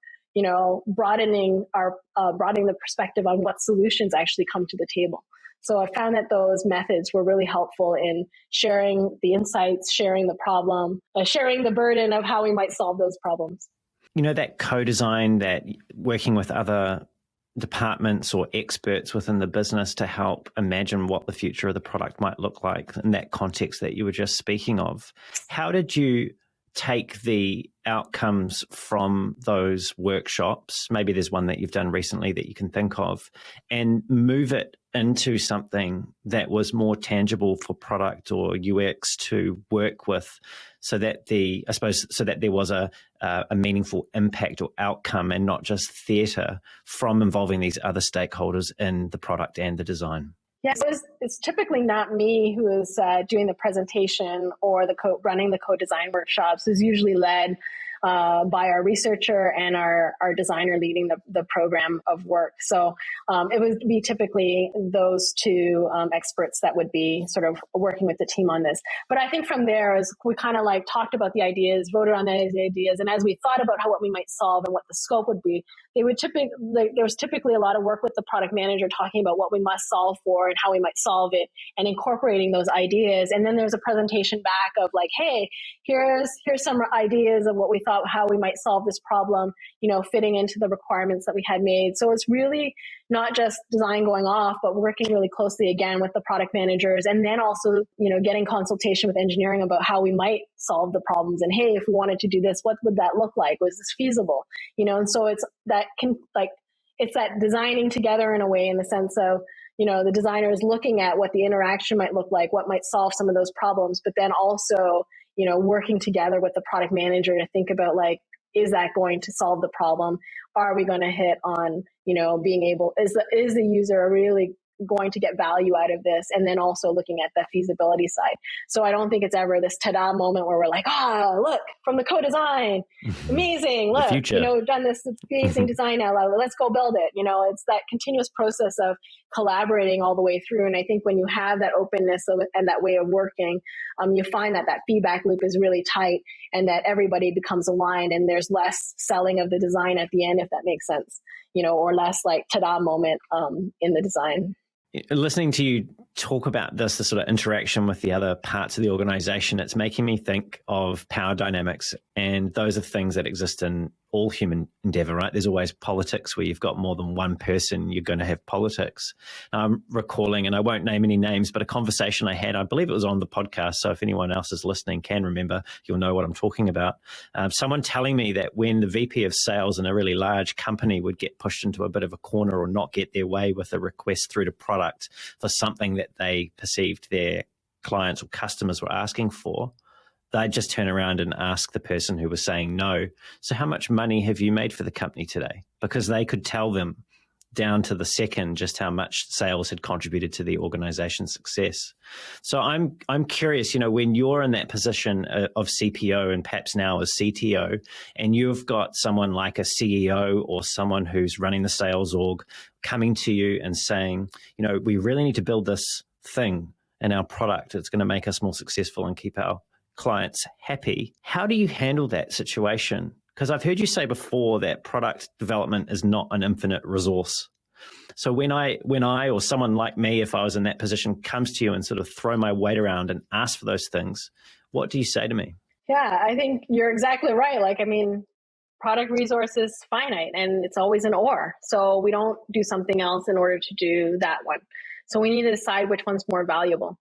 broadening the perspective on what solutions actually come to the table. So I found that those methods were really helpful in sharing the insights, sharing the problem, sharing the burden of how we might solve those problems. That co-design, that working with other departments or experts within the business to help imagine what the future of the product might look like in that context that you were just speaking of. How did you take the outcomes from those workshops, maybe there's one that you've done recently that you can think of, and move it into something that was more tangible for product or UX to work with so that there was a meaningful impact or outcome and not just theatre from involving these other stakeholders in the product and the design? Yes, it's typically not me who is doing the presentation or running the co-design workshops. It's usually led by our researcher and our designer leading the program of work. So it would be typically those two experts that would be sort of working with the team on this. But I think from there, as we kind of like talked about the ideas, voted on those ideas, and as we thought about what we might solve and what the scope would be, there was typically a lot of work with the product manager talking about what we must solve for and how we might solve it and incorporating those ideas. And then there's a presentation back of like, hey, here's some ideas of what we thought, how we might solve this problem, fitting into the requirements that we had made. So it's really not just design going off, but working really closely again with the product managers, and then also, getting consultation with engineering about how we might solve the problems. And hey, if we wanted to do this, what would that look like? Was this feasible? And so it's that designing together in a way, in the sense of, the designer is looking at what the interaction might look like, what might solve some of those problems, but then also, working together with the product manager to think about like, is that going to solve the problem? Are we going to hit on, being able, is the user really going to get value out of this? And then also looking at the feasibility side. So I don't think it's ever this ta-da moment where we're like, look, from the co-design, amazing, look, we've done this amazing design now, let's go build it. It's that continuous process of collaborating all the way through. And I think when you have that openness and that way of working, you find that feedback loop is really tight and that everybody becomes aligned and there's less selling of the design at the end, if that makes sense, or less like ta-da moment in the design. Listening to you talk about the sort of interaction with the other parts of the organization, it's making me think of power dynamics, and those are things that exist in all human endeavor, right? There's always politics where you've got more than one person, you're going to have politics. I'm recalling, and I won't name any names, but a conversation I had, I believe it was on the podcast, so if anyone else is listening can remember, you'll know what I'm talking about. Someone telling me that when the VP of sales in a really large company would get pushed into a bit of a corner or not get their way with a request through to product for something that they perceived their clients or customers were asking for, they'd just turn around and ask the person who was saying no, so how much money have you made for the company today? Because they could tell them down to the second just how much sales had contributed to the organization's success. So I'm curious, when you're in that position of CPO and perhaps now as CTO, and you've got someone like a CEO or someone who's running the sales org coming to you and saying, we really need to build this thing in our product. It's going to make us more successful and keep our clients happy. How do you handle that situation? Because I've heard you say before that product development is not an infinite resource. So when I or someone like me, if I was in that position, comes to you and sort of throw my weight around and ask for those things, what do you say to me? Yeah, I think you're exactly right. Product resource is finite and it's always an or. So we don't do something else in order to do that one. So we need to decide which one's more valuable.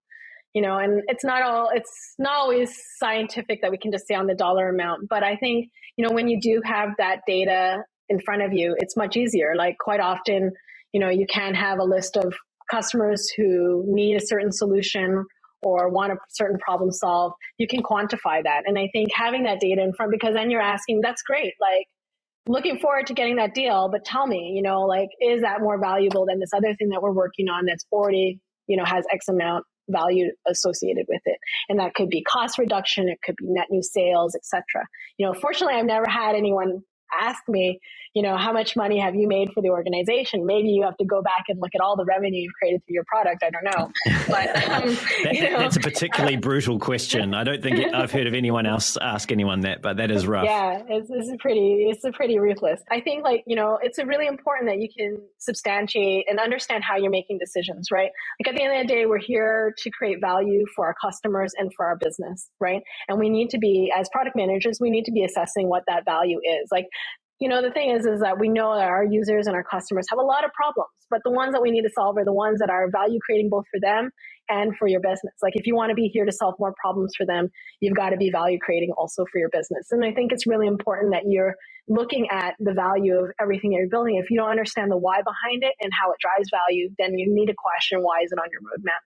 And it's not always scientific that we can just say on the dollar amount. But I think, when you do have that data in front of you, it's much easier. Like quite often, you can have a list of customers who need a certain solution or want a certain problem solved. You can quantify that. And I think having that data in front, because then you're asking, that's great. Like looking forward to getting that deal, but tell me, is that more valuable than this other thing that we're working on that's already, has X amount value associated with it. And that could be cost reduction, it could be net new sales, etc. Fortunately, I've never had anyone ask me, how much money have you made for the organization? Maybe you have to go back and look at all the revenue you've created through your product. I don't know. But that's a particularly brutal question. I don't think I've heard of anyone else ask anyone that, but that is rough. Yeah, it's pretty ruthless. I think it's really important that you can substantiate and understand how you're making decisions, right? Like at the end of the day, we're here to create value for our customers and for our business, right? And we need to be, as product managers, we need to be assessing what that value is. The thing is that we know that our users and our customers have a lot of problems, but the ones that we need to solve are the ones that are value creating both for them and for your business. Like if you want to be here to solve more problems for them, you've got to be value creating also for your business. And I think it's really important that you're looking at the value of everything that you're building. If you don't understand the why behind it and how it drives value, then you need to question why is it on your roadmap.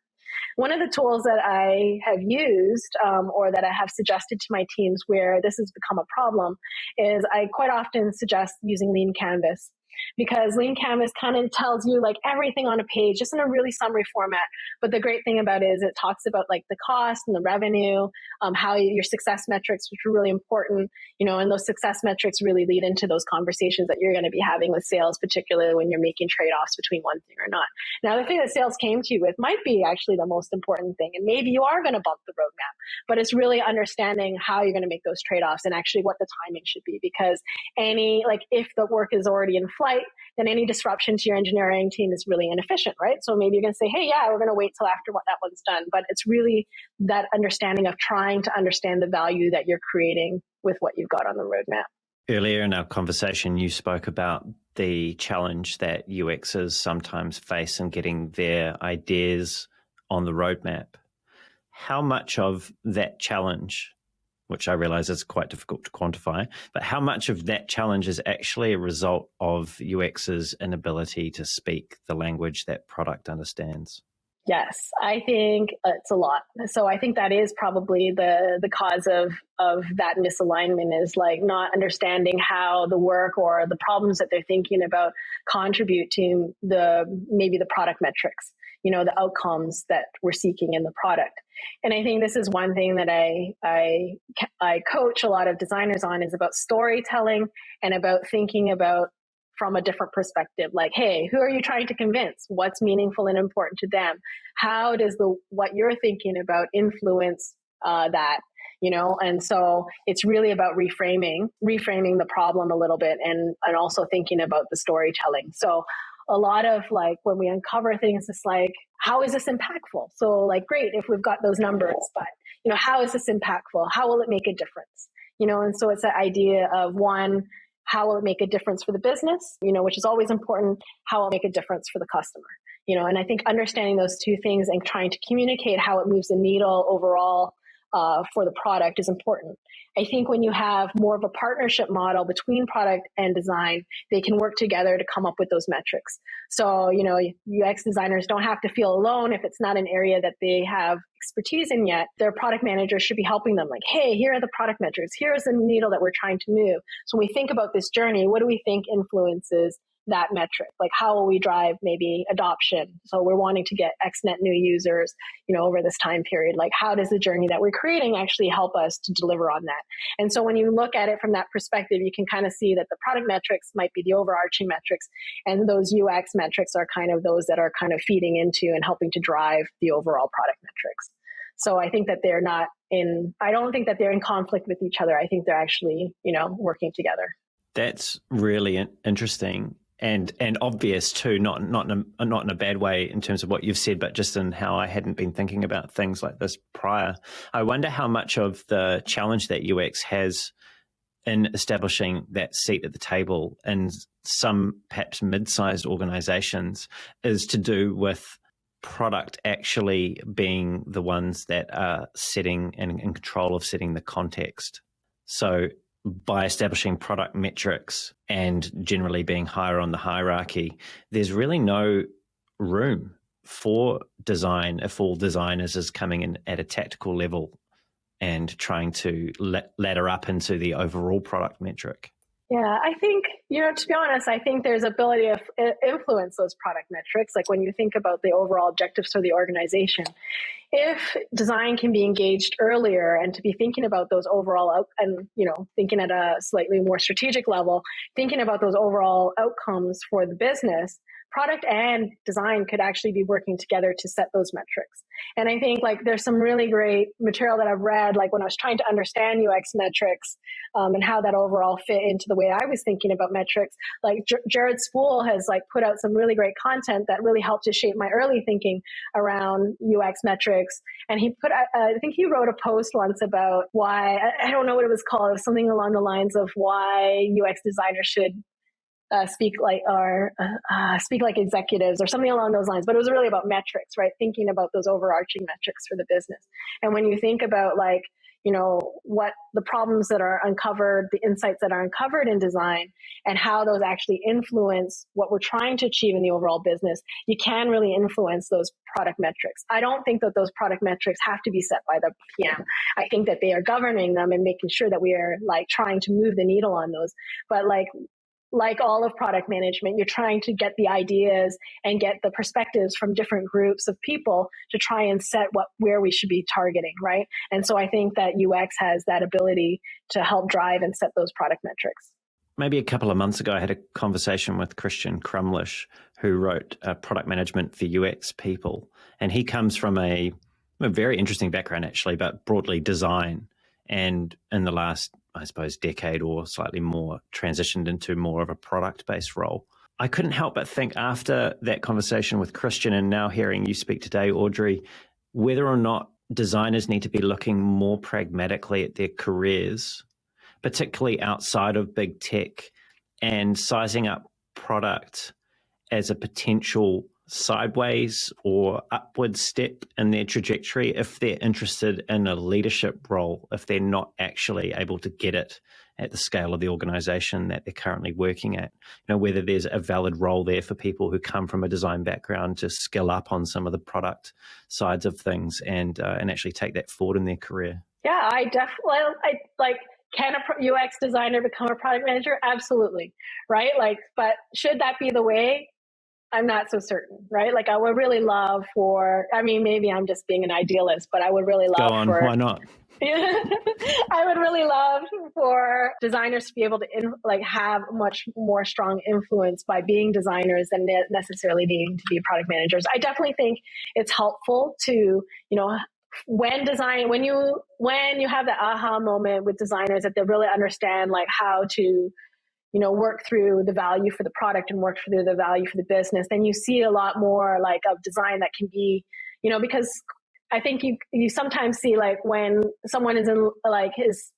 One of the tools that I have used or that I have suggested to my teams where this has become a problem is I quite often suggest using Lean Canvas. Because Lean Canvas kind of tells you everything on a page, just in a really summary format. But the great thing about it is it talks about the cost and the revenue, how your success metrics, which are really important, and those success metrics really lead into those conversations that you're going to be having with sales, particularly when you're making trade-offs between one thing or not. Now, the thing that sales came to you with might be actually the most important thing, and maybe you are going to bump the roadmap, but it's really understanding how you're going to make those trade-offs and actually what the timing should be. Because if the work is already in flight, then any disruption to your engineering team is really inefficient, right? So maybe you're going to say, hey, yeah, we're going to wait till after that one's done. But it's really that understanding of trying to understand the value that you're creating with what you've got on the roadmap. Earlier in our conversation, you spoke about the challenge that UXers sometimes face in getting their ideas on the roadmap. How much of that challenge, which I realize is quite difficult to quantify, but how much of that challenge is actually a result of UX's inability to speak the language that product understands? Yes, I think it's a lot. So I think that is probably the cause of that misalignment is not understanding how the work or the problems that they're thinking about contribute to maybe the product metrics, the outcomes that we're seeking in the product. And I think this is one thing that I coach a lot of designers on is about storytelling and about thinking about from a different perspective. Like, hey, who are you trying to convince? What's meaningful and important to them? How does what you're thinking about influence that? And so it's really about reframing the problem a little bit and also thinking about the storytelling. So a lot of when we uncover things, it's how is this impactful? So great if we've got those numbers, but how is this impactful? How will it make a difference? And so it's that idea of one, how will it make a difference for the business, which is always important, how will it make a difference for the customer, and I think understanding those two things and trying to communicate how it moves the needle overall for the product is important. I think when you have more of a partnership model between product and design, they can work together to come up with those metrics. So, UX designers don't have to feel alone if it's not an area that they have expertise in yet. Their product manager should be helping them, like, hey, here are the product metrics. Here's the needle that we're trying to move. So when we think about this journey, what do we think influences that metric? Like, how will we drive maybe adoption? So we're wanting to get X net new users, over this time period. Like, how does the journey that we're creating actually help us to deliver on that? And so when you look at it from that perspective, you can kind of see that the product metrics might be the overarching metrics, and those UX metrics are kind of those that are kind of feeding into and helping to drive the overall product metrics. So I think that I don't think that they're in conflict with each other. I think they're actually, working together. That's really interesting. And obvious too, not in a bad way in terms of what you've said, but just in how I hadn't been thinking about things like this prior. I wonder how much of the challenge that UX has in establishing that seat at the table in some perhaps mid-sized organizations is to do with product actually being the ones that are setting and in control of setting the context. So by establishing product metrics and generally being higher on the hierarchy, there's really no room for design if all designers is coming in at a tactical level and trying to ladder up into the overall product metric. Yeah, I think, to be honest, I think there's ability to influence those product metrics. Like when you think about the overall objectives for the organization, if design can be engaged earlier and to be thinking about those overall and, thinking at a slightly more strategic level, thinking about those overall outcomes for the business, product and design could actually be working together to set those metrics. And I think there's some really great material that I've read, like when I was trying to understand UX metrics and how that overall fit into the way I was thinking about metrics. Like Jared Spool has put out some really great content that really helped to shape my early thinking around UX metrics. And he I think he wrote a post once about why, I don't know what it was called, it was something along the lines of why UX designers should speak like executives or something along those lines. But it was really about metrics, right? Thinking about those overarching metrics for the business. And when you think about what the problems that are uncovered, the insights that are uncovered in design and how those actually influence what we're trying to achieve in the overall business, you can really influence those product metrics. I don't think that those product metrics have to be set by the PM. I think that they are governing them and making sure that we are trying to move the needle on those. But like all of product management, you're trying to get the ideas and get the perspectives from different groups of people to try and set where we should be targeting, right? And so I think that UX has that ability to help drive and set those product metrics. Maybe a couple of months ago, I had a conversation with Christian Crumlish, who wrote Product Management for UX People. And he comes from a very interesting background, actually, but broadly design. And in the last, I suppose, decade or slightly more, transitioned into more of a product-based role. I couldn't help but think after that conversation with Christian and now hearing you speak today, Audrey, whether or not designers need to be looking more pragmatically at their careers, particularly outside of big tech, and sizing up product as a potential sideways or upward step in their trajectory if they're interested in a leadership role, if they're not actually able to get it at the scale of the organization that they're currently working at. Whether there's a valid role there for people who come from a design background to skill up on some of the product sides of things and actually take that forward in their career. Yeah, I can a UX designer become a product manager? Absolutely, right? But should that be the way? I'm not so certain, right? I would really love maybe I'm just being an idealist, but I would really love Go on, why not? I would really love for designers to be able to have much more strong influence by being designers than necessarily needing to be product managers. I definitely think it's helpful to, when you have that aha moment with designers that they really understand how to work through the value for the product and work through the value for the business, then you see a lot more of design that can be, because I think you sometimes see like when someone is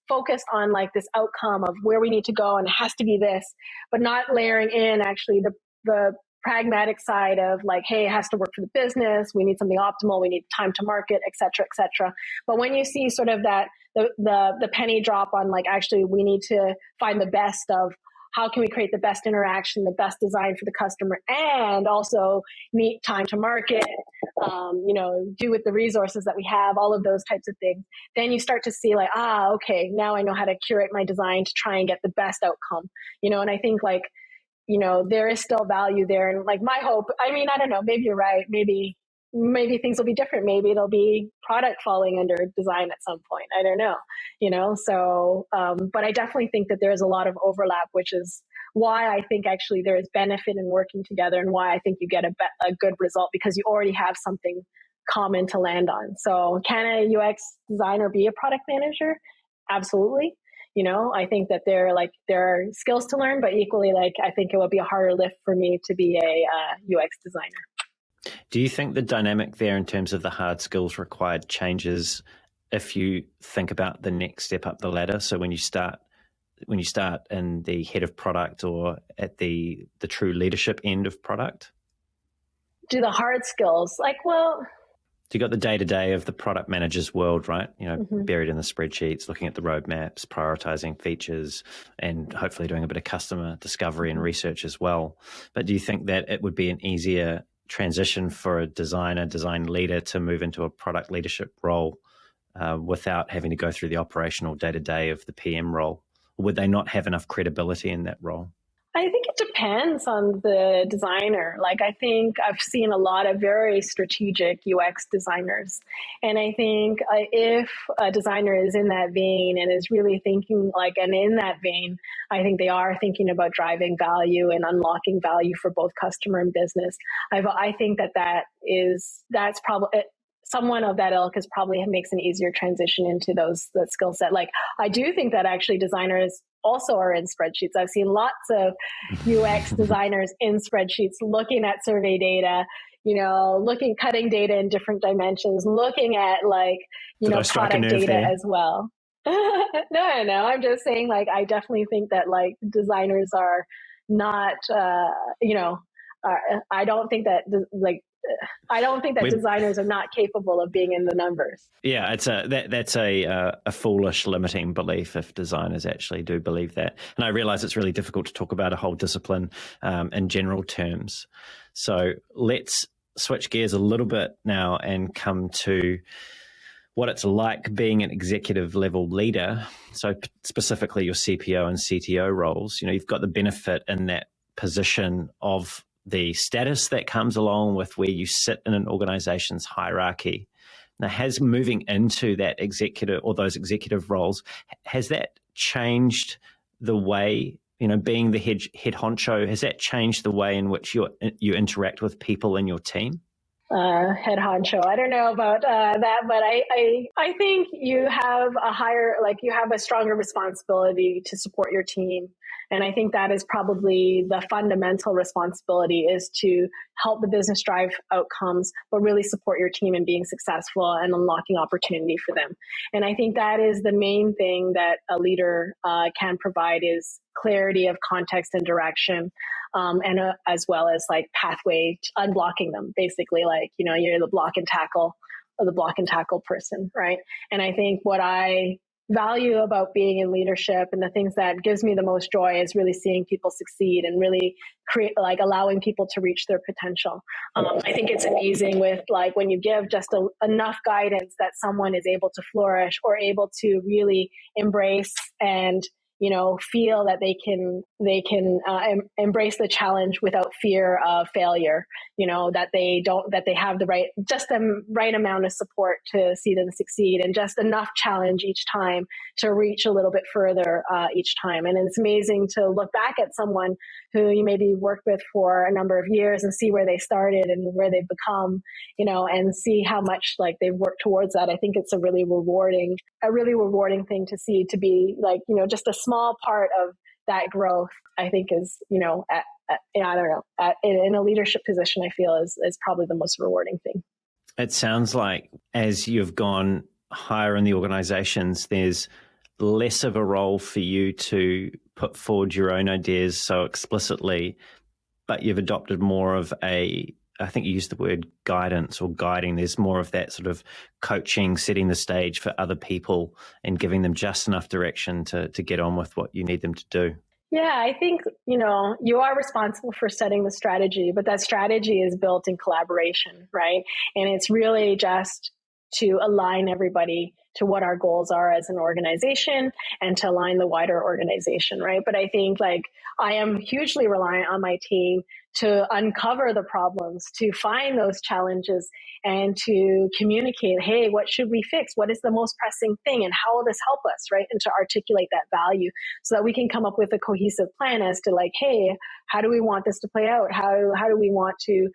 focused on like this outcome of where we need to go and it has to be this, but not layering in actually the pragmatic side of like, hey, it has to work for the business. We need something optimal. We need time to market, et cetera, et cetera. But when you see sort of that, the penny drop on like, actually, we need to find the best of how can we create the best interaction, the best design for the customer, and also meet time to market, do with the resources that we have, all of those types of things. Then you start to see like, okay, now I know how to curate my design to try and get the best outcome, and I think like, there is still value there. And like my hope, I mean, I don't know, maybe you're right. Maybe things will be different. Maybe it'll be product falling under design at some point. I don't know, so, but I definitely think that there's a lot of overlap, which is why I think actually there is benefit in working together and why I think you get a good result because you already have something common to land on. So can a UX designer be a product manager? Absolutely. I think that there are skills to learn, but equally, like, I think it would be a harder lift for me to be a UX designer. Do you think the dynamic there in terms of the hard skills required changes if you think about the next step up the ladder? So when you start in the head of product or at the true leadership end of product? Do the hard skills, you got the day-to-day of the product manager's world, right? Mm-hmm. Buried in the spreadsheets, looking at the roadmaps, prioritizing features, and hopefully doing a bit of customer discovery and research as well. But do you think that it would be an easier transition for a design leader to move into a product leadership role without having to go through the operational day-to-day of the PM role? Or would they not have enough credibility in that role? I think it depends on the designer. Like, I think I've seen a lot of very strategic UX designers. And I think if a designer is in that vein and is really thinking and in that vein, I think they are thinking about driving value and unlocking value for both customer and business. I think that's probably someone of that ilk probably makes an easier transition into that skill set. Like, I do think that actually designers also are in spreadsheets. I've seen lots of UX designers in spreadsheets looking at survey data, cutting data in different dimensions, looking at product data there as well. No, I'm just saying I definitely think that designers are not, I don't think that designers are not capable of being in the numbers. Yeah, that's a foolish limiting belief if designers actually do believe that. And I realize it's really difficult to talk about a whole discipline in general terms. So let's switch gears a little bit now and come to what it's like being an executive level leader. So specifically your CPO and CTO roles. You've got the benefit in that position of the status that comes along with where you sit in an organization's hierarchy. Now, has moving into that executive or those executive roles, has that changed the way, being the head honcho, has that changed the way in which you interact with people in your team? Head honcho. I don't know about that, but I think you have you have a stronger responsibility to support your team. And I think that is probably the fundamental responsibility, is to help the business drive outcomes, but really support your team in being successful and unlocking opportunity for them. And I think that is the main thing that a leader can provide, is clarity of context and direction, and as well as pathway to unblocking them. Basically, you're the block and tackle person, right? And I think what I value about being in leadership and the things that gives me the most joy is really seeing people succeed and really create, allowing people to reach their potential. I think it's amazing with when you give just enough guidance that someone is able to flourish or able to really embrace and feel that they can embrace the challenge without fear of failure, that they have the right amount of support to see them succeed, and just enough challenge each time to reach a little bit further each time. And it's amazing to look back at someone who you maybe worked with for a number of years and see where they started and where they've become, and see how much they've worked towards that. I think it's a really rewarding thing to see, to be just a small part of that growth. I think is, in a leadership position, I feel is probably the most rewarding thing. It sounds like as you've gone higher in the organizations, there's less of a role for you to put forward your own ideas so explicitly, but you've adopted more of a, I think you used the word guidance or guiding. There's more of that sort of coaching, setting the stage for other people and giving them just enough direction to get on with what you need them to do. Yeah, I think, you are responsible for setting the strategy, but that strategy is built in collaboration, right? And it's really just to align everybody to what our goals are as an organization and to align the wider organization, right? But I think I am hugely reliant on my team to uncover the problems, to find those challenges and to communicate, hey, what should we fix? What is the most pressing thing? And how will this help us, right? And to articulate that value so that we can come up with a cohesive plan as to hey, how do we want this to play out? How do we want to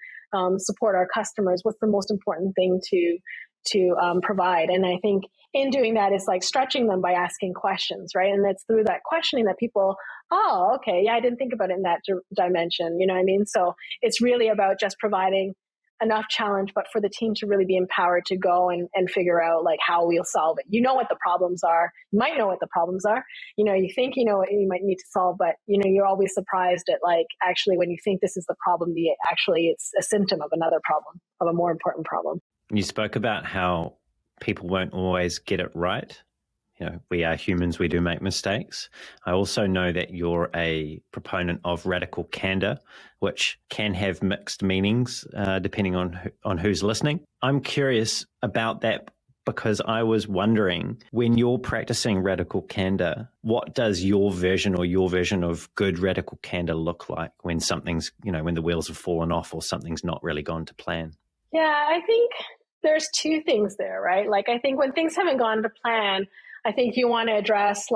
support our customers? What's the most important thing to provide? And I think in doing that, it's stretching them by asking questions, right? And it's through that questioning that people, oh, okay, yeah, I didn't think about it in that dimension. You know what I mean? So it's really about just providing enough challenge, but for the team to really be empowered to go and figure out how we'll solve it. You know what the problems are. You might know what the problems are. You think you know what you might need to solve, but you're always surprised at actually when you think this is the problem, it's a symptom of another problem, of a more important problem. You spoke about how people won't always get it right. We are humans, we do make mistakes. I also know that you're a proponent of radical candour, which can have mixed meanings depending on who's listening. I'm curious about that because I was wondering, when you're practicing radical candour, what does your version of good radical candour look like when something's, when the wheels have fallen off or something's not really gone to plan? Yeah, I think there's two things there, right? I think when things haven't gone to plan, I think you want to address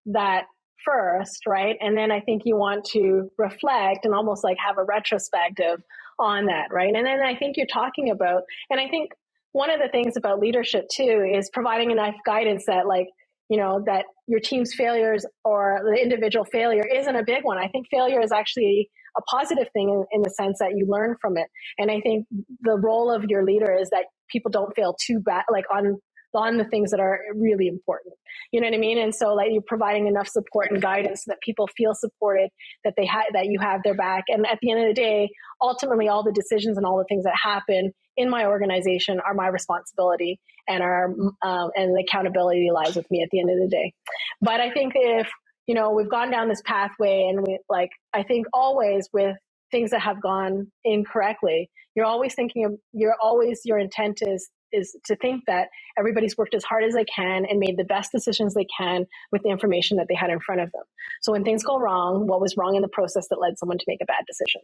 that first, right? And then I think you want to reflect and almost have a retrospective on that, right? And then I think you're talking about, and I think one of the things about leadership too is providing enough guidance that that your team's failures or the individual failure isn't a big one. I think failure is actually a positive thing in the sense that you learn from it. And I think the role of your leader is that people don't fail too bad, on the things that are really important. You know what I mean? And so you're providing enough support and guidance so that people feel supported, that that you have their back. And at the end of the day, ultimately all the decisions and all the things that happen in my organization are my responsibility, and and the accountability lies with me at the end of the day. But I think if, we've gone down this pathway and I think always with things that have gone incorrectly, your intent is to think that everybody's worked as hard as they can and made the best decisions they can with the information that they had in front of them. So when things go wrong, what was wrong in the process that led someone to make a bad decision,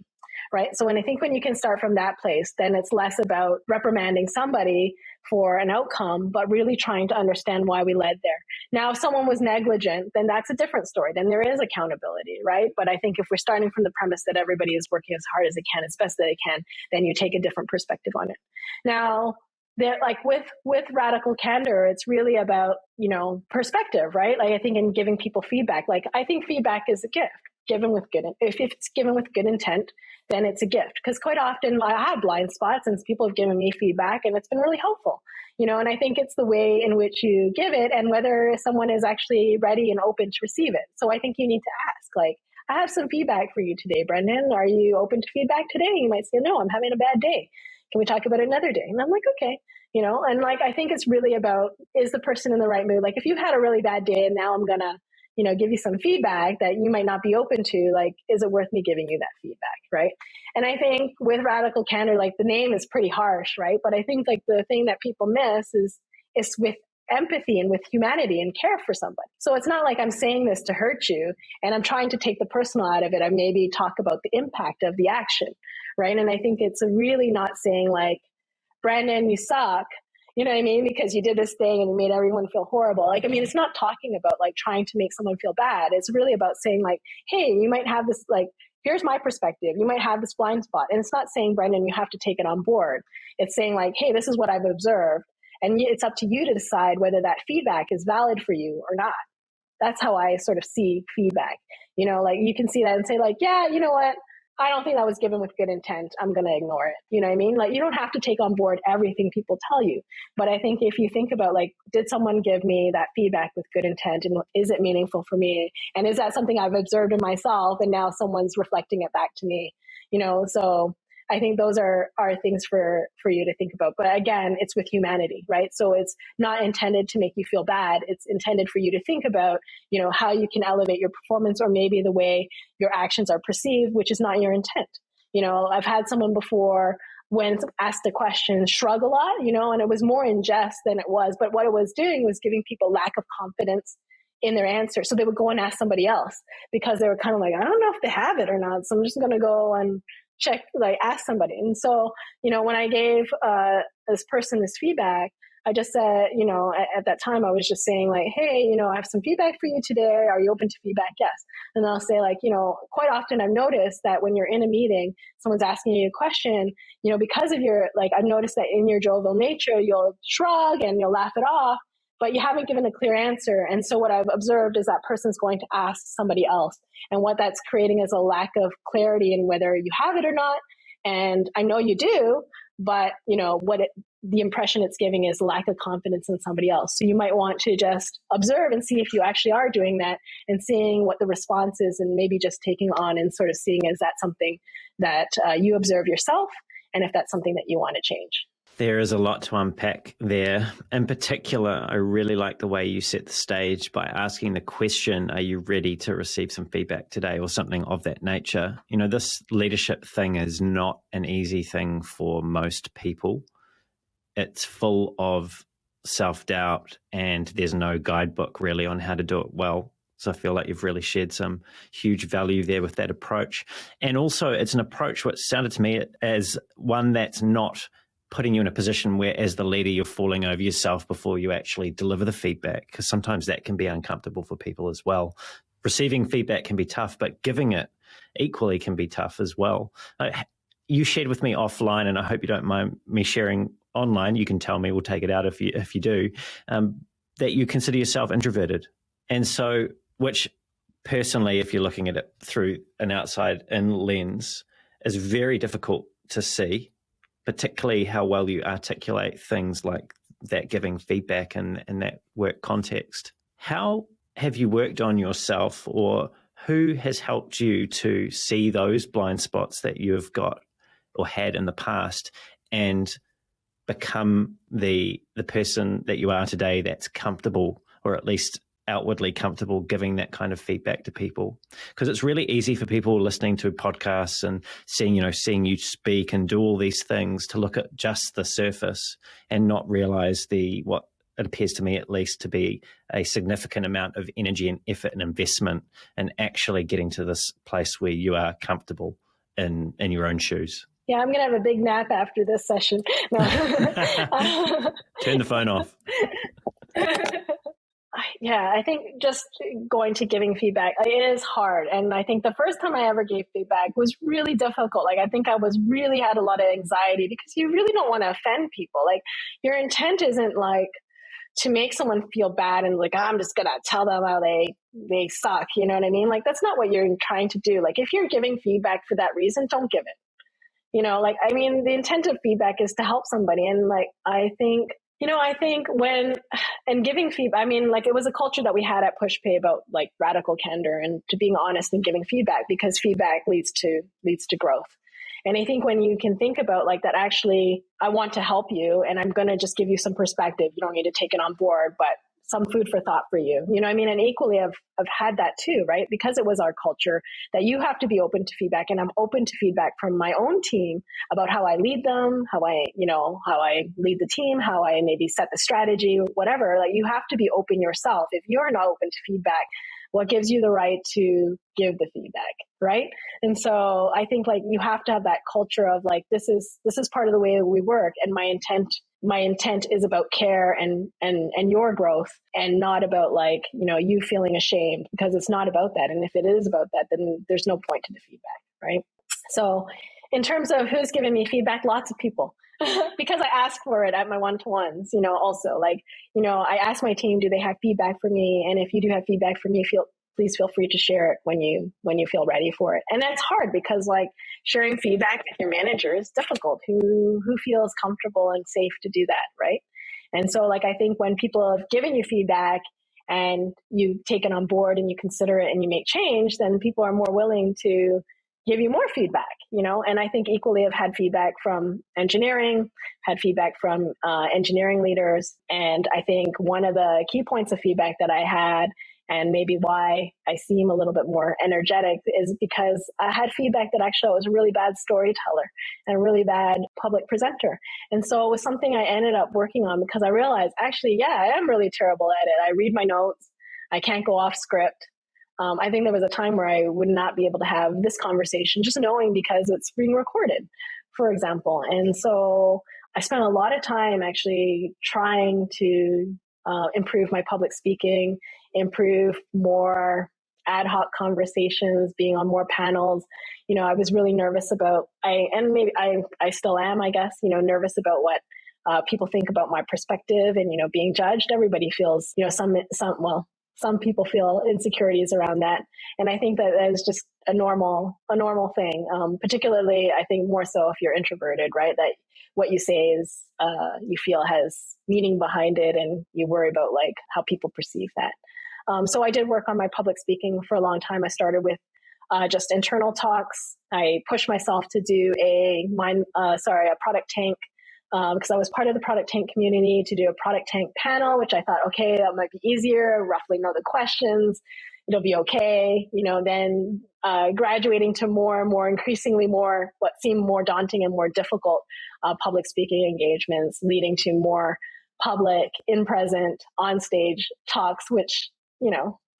right? So when you can start from that place, then it's less about reprimanding somebody for an outcome, but really trying to understand why we led there. Now, if someone was negligent, then that's a different story. Then there is accountability, right? But I think if we're starting from the premise that everybody is working as hard as they can, as best that they can, then you take a different perspective on it. Now, with radical candor, it's really about, perspective, right? I think in giving people feedback, I think feedback is a gift if it's given with good intent, then it's a gift. Because quite often I have blind spots and people have given me feedback and it's been really helpful, and I think it's the way in which you give it and whether someone is actually ready and open to receive it. So I think you need to ask, I have some feedback for you today, Brendan. Are you open to feedback today? You might say, no, I'm having a bad day. Can we talk about it another day? And I'm okay, and I think it's really about, is the person in the right mood? If you've had a really bad day and now I'm going to, give you some feedback that you might not be open to, is it worth me giving you that feedback? Right. And I think with radical candor, the name is pretty harsh, right? But I think the thing that people miss is with empathy and with humanity and care for somebody. So it's not I'm saying this to hurt you and I'm trying to take the personal out of it. I maybe talk about the impact of the action, right? And I think it's really not saying Brandon, you suck, you know what I mean? Because you did this thing and you made everyone feel horrible. It's not talking about trying to make someone feel bad. It's really about saying hey, you might have this, here's my perspective. You might have this blind spot. And it's not saying, Brandon, you have to take it on board. It's saying hey, this is what I've observed. And it's up to you to decide whether that feedback is valid for you or not. That's how I sort of see feedback. You can see that and say yeah, you know what? I don't think that was given with good intent, I'm going to ignore it. You know what I mean? Like, you don't have to take on board everything people tell you. But I think if you think about, like, did someone give me that feedback with good intent, and is it meaningful for me? And is that something I've observed in myself, and now someone's reflecting it back to me? You know, so I think those are things for you to think about. But again, it's with humanity, right? So it's not intended to make you feel bad. It's intended for you to think about, you know, how you can elevate your performance, or maybe the way your actions are perceived, which is not your intent. You know, I've had someone before, when asked a question, shrug a lot, you know, and it was more in jest than it was. But what it was doing was giving people lack of confidence in their answer. So they would go and ask somebody else, because they were kind of like, I don't know if they have it or not. So I'm just going to go and check, like, ask somebody. And so, you know, when I gave this person this feedback, I just said, you know, at that time, I was just saying, like, hey, you know, I have some feedback for you today. Are you open to feedback? Yes. And I'll say, like, you know, quite often I've noticed that when you're in a meeting, someone's asking you a question, you know, because of your, like, I've noticed that in your jovial nature, you'll shrug and you'll laugh it off, but you haven't given a clear answer. And so what I've observed is that person's going to ask somebody else. And what that's creating is a lack of clarity in whether you have it or not. And I know you do, but, you know, the impression it's giving is lack of confidence in somebody else. So you might want to just observe and see if you actually are doing that, and seeing what the response is, and maybe just taking on and sort of seeing, is that something that you observe yourself, and if that's something that you want to change. There is a lot to unpack there. In particular, I really like the way you set the stage by asking the question, are you ready to receive some feedback today, or something of that nature? You know, this leadership thing is not an easy thing for most people. It's full of self-doubt, and there's no guidebook really on how to do it well. So I feel like you've really shared some huge value there with that approach. And also, it's an approach which sounded to me as one that's not putting you in a position where, as the leader, you're falling over yourself before you actually deliver the feedback, because sometimes that can be uncomfortable for people as well. Receiving feedback can be tough, but giving it equally can be tough as well. You shared with me offline, and I hope you don't mind me sharing online. You can tell me, we'll take it out if you do, that you consider yourself introverted. And so, which personally, if you're looking at it through an outside-in lens, is very difficult to see, particularly how well you articulate things like that, giving feedback in that work context. How have you worked on yourself, or who has helped you to see those blind spots that you've got or had in the past, and become the person that you are today that's comfortable, or at least outwardly comfortable, giving that kind of feedback to people? Because it's really easy for people listening to podcasts and seeing you speak and do all these things to look at just the surface and not realize what it appears to me, at least, to be a significant amount of energy and effort and investment in actually getting to this place where you are comfortable in your own shoes. Yeah, I'm going to have a big nap after this session. No. Turn the phone off. Yeah, I think just going to giving feedback, it is hard. And I think the first time I ever gave feedback was really difficult. Like, I think I really had a lot of anxiety, because you really don't want to offend people. Like, your intent isn't like to make someone feel bad and like, I'm just going to tell them how they suck. You know what I mean? Like, that's not what you're trying to do. Like, if you're giving feedback for that reason, don't give it. You know, like, I mean, the intent of feedback is to help somebody. And like, I think and giving feedback, I mean, like, it was a culture that we had at PushPay about like radical candor and to being honest and giving feedback, because feedback leads to growth. And I think when you can think about like that, actually, I want to help you, and I'm going to just give you some perspective. You don't need to take it on board, but some food for thought for you. You know what I mean? And equally, I've had that too, right? Because it was our culture that you have to be open to feedback. And I'm open to feedback from my own team about how I lead them, how I lead the team, how I maybe set the strategy, whatever. Like, you have to be open yourself. If you're not open to feedback, what gives you the right to give the feedback, right? And so I think like you have to have that culture of like, this is part of the way that we work. And my intent is about care and your growth, and not about like, you feeling ashamed, because it's not about that. And if it is about that, then there's no point to the feedback, right? So in terms of who's giving me feedback, lots of people, because I ask for it at my one-to-ones, also like, I ask my team, do they have feedback for me? And if you do have feedback for me, please feel free to share it when you feel ready for it. And that's hard because like sharing feedback with your manager is difficult. Who feels comfortable and safe to do that, right? And so like I think when people have given you feedback and you take it on board and you consider it and you make change, then people are more willing to give you more feedback, and I think equally I've had feedback from engineering, had feedback from engineering leaders. And I think one of the key points of feedback that I had, and maybe why I seem a little bit more energetic, is because I had feedback that actually I was a really bad storyteller and a really bad public presenter. And so it was something I ended up working on because I realized actually, yeah, I am really terrible at it. I read my notes. I can't go off script. I think there was a time where I would not be able to have this conversation just knowing because it's being recorded, for example. And so I spent a lot of time actually trying to improve my public speaking, improve more ad hoc conversations, being on more panels. I was really nervous about, and maybe I still am, I guess, nervous about what people think about my perspective and, being judged. Everybody feels, some people feel insecurities around that. And I think that is just a normal thing, particularly I think more so if you're introverted, right? That what you say is, you feel has meaning behind it and you worry about like how people perceive that. So I did work on my public speaking for a long time. I started with just internal talks. I pushed myself to do a product tank, because I was part of the product tank community, to do a product tank panel, which I thought, okay, that might be easier, roughly know the questions, it'll be okay. Then graduating to more increasingly more, what seemed more daunting and more difficult public speaking engagements, leading to more public, in-present, on-stage talks, which,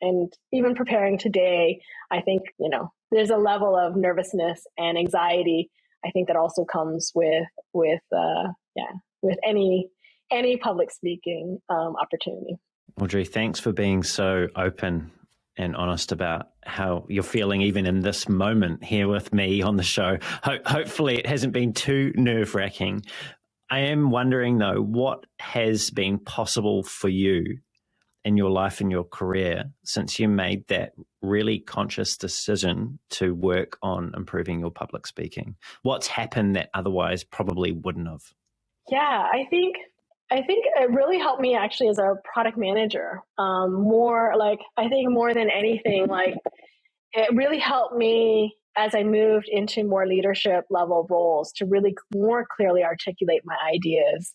and even preparing today, I think, there's a level of nervousness and anxiety, I think, that also comes with any public speaking opportunity. Audrey, thanks for being so open and honest about how you're feeling even in this moment here with me on the show. Hopefully it hasn't been too nerve-wracking. I am wondering though, what has been possible for you in your life and your career since you made that really conscious decision to work on improving your public speaking? What's happened that otherwise probably wouldn't have? Yeah, I think it really helped me actually as a product manager. I think more than anything, like it really helped me as I moved into more leadership level roles to really more clearly articulate my ideas,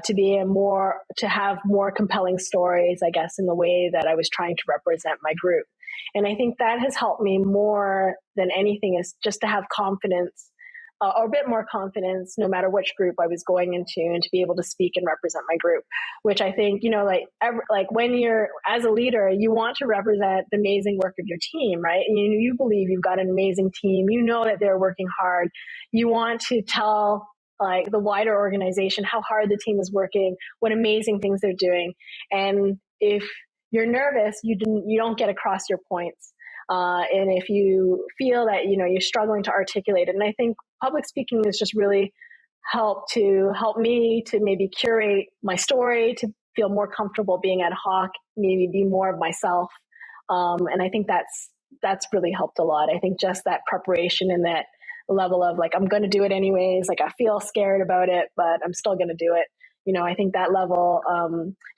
to have more compelling stories, I guess, in the way that I was trying to represent my group. And I think that has helped me more than anything, is just to have confidence, or a bit more confidence, no matter which group I was going into, and to be able to speak and represent my group, which I think, like when you're as a leader, you want to represent the amazing work of your team, right? And you believe you've got an amazing team, that they're working hard. You want to tell like the wider organization how hard the team is working, what amazing things they're doing. And if you're nervous, you don't get across your points. And if you feel that, you're struggling to articulate it, and I think public speaking has just really helped me to maybe curate my story, to feel more comfortable being ad hoc, maybe be more of myself. And I think that's really helped a lot. I think just that preparation and that level of like, I'm going to do it anyways. Like I feel scared about it, but I'm still going to do it. I think that level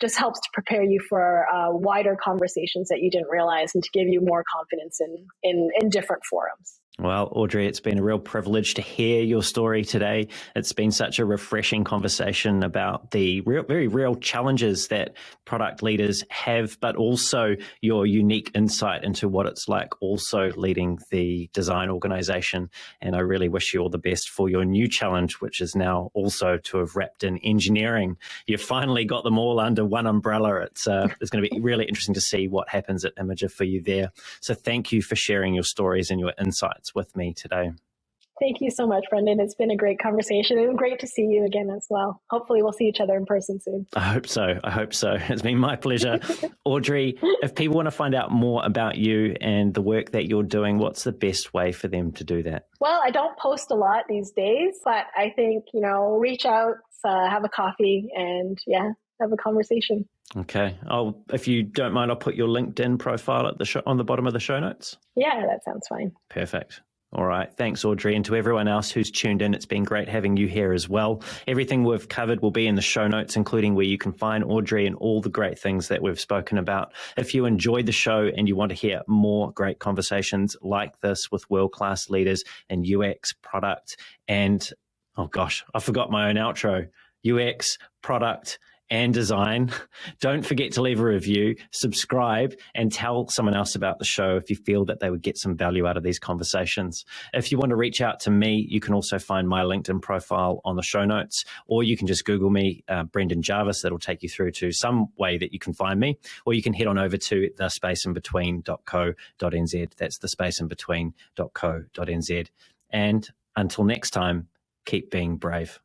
just helps to prepare you for wider conversations that you didn't realize, and to give you more confidence in different forums. Well, Audrey, it's been a real privilege to hear your story today. It's been such a refreshing conversation about the very real challenges that product leaders have, but also your unique insight into what it's like also leading the design organization. And I really wish you all the best for your new challenge, which is now also to have wrapped in engineering. You've finally got them all under one umbrella. It's going to be really interesting to see what happens at Imagr for you there. So thank you for sharing your stories and your insights with me today. Thank you so much, Brendan. It's been a great conversation, and great to see you again as well. Hopefully we'll see each other in person soon. I hope so. It's been my pleasure. Audrey, if people want to find out more about you and the work that you're doing, what's the best way for them to do that? Well, I don't post a lot these days, but I think, reach out, have a coffee, and have a conversation. Okay. If you don't mind, I'll put your LinkedIn profile at the on the bottom of the show notes. Yeah, that sounds fine. Perfect. All right. Thanks, Audrey. And to everyone else who's tuned in, it's been great having you here as well. Everything we've covered will be in the show notes, including where you can find Audrey and all the great things that we've spoken about. If you enjoyed the show and you want to hear more great conversations like this with world-class leaders in UX, product, and, oh gosh, I forgot my own outro, UX, product, and design, don't forget to leave a review, subscribe, and tell someone else about the show if you feel that they would get some value out of these conversations. If you want to reach out to me, you can also find my LinkedIn profile on the show notes, or you can just Google me, Brendan Jarvis. That'll take you through to some way that you can find me, or you can head on over to thespaceinbetween.co.nz. That's thespaceinbetween.co.nz. And until next time, keep being brave.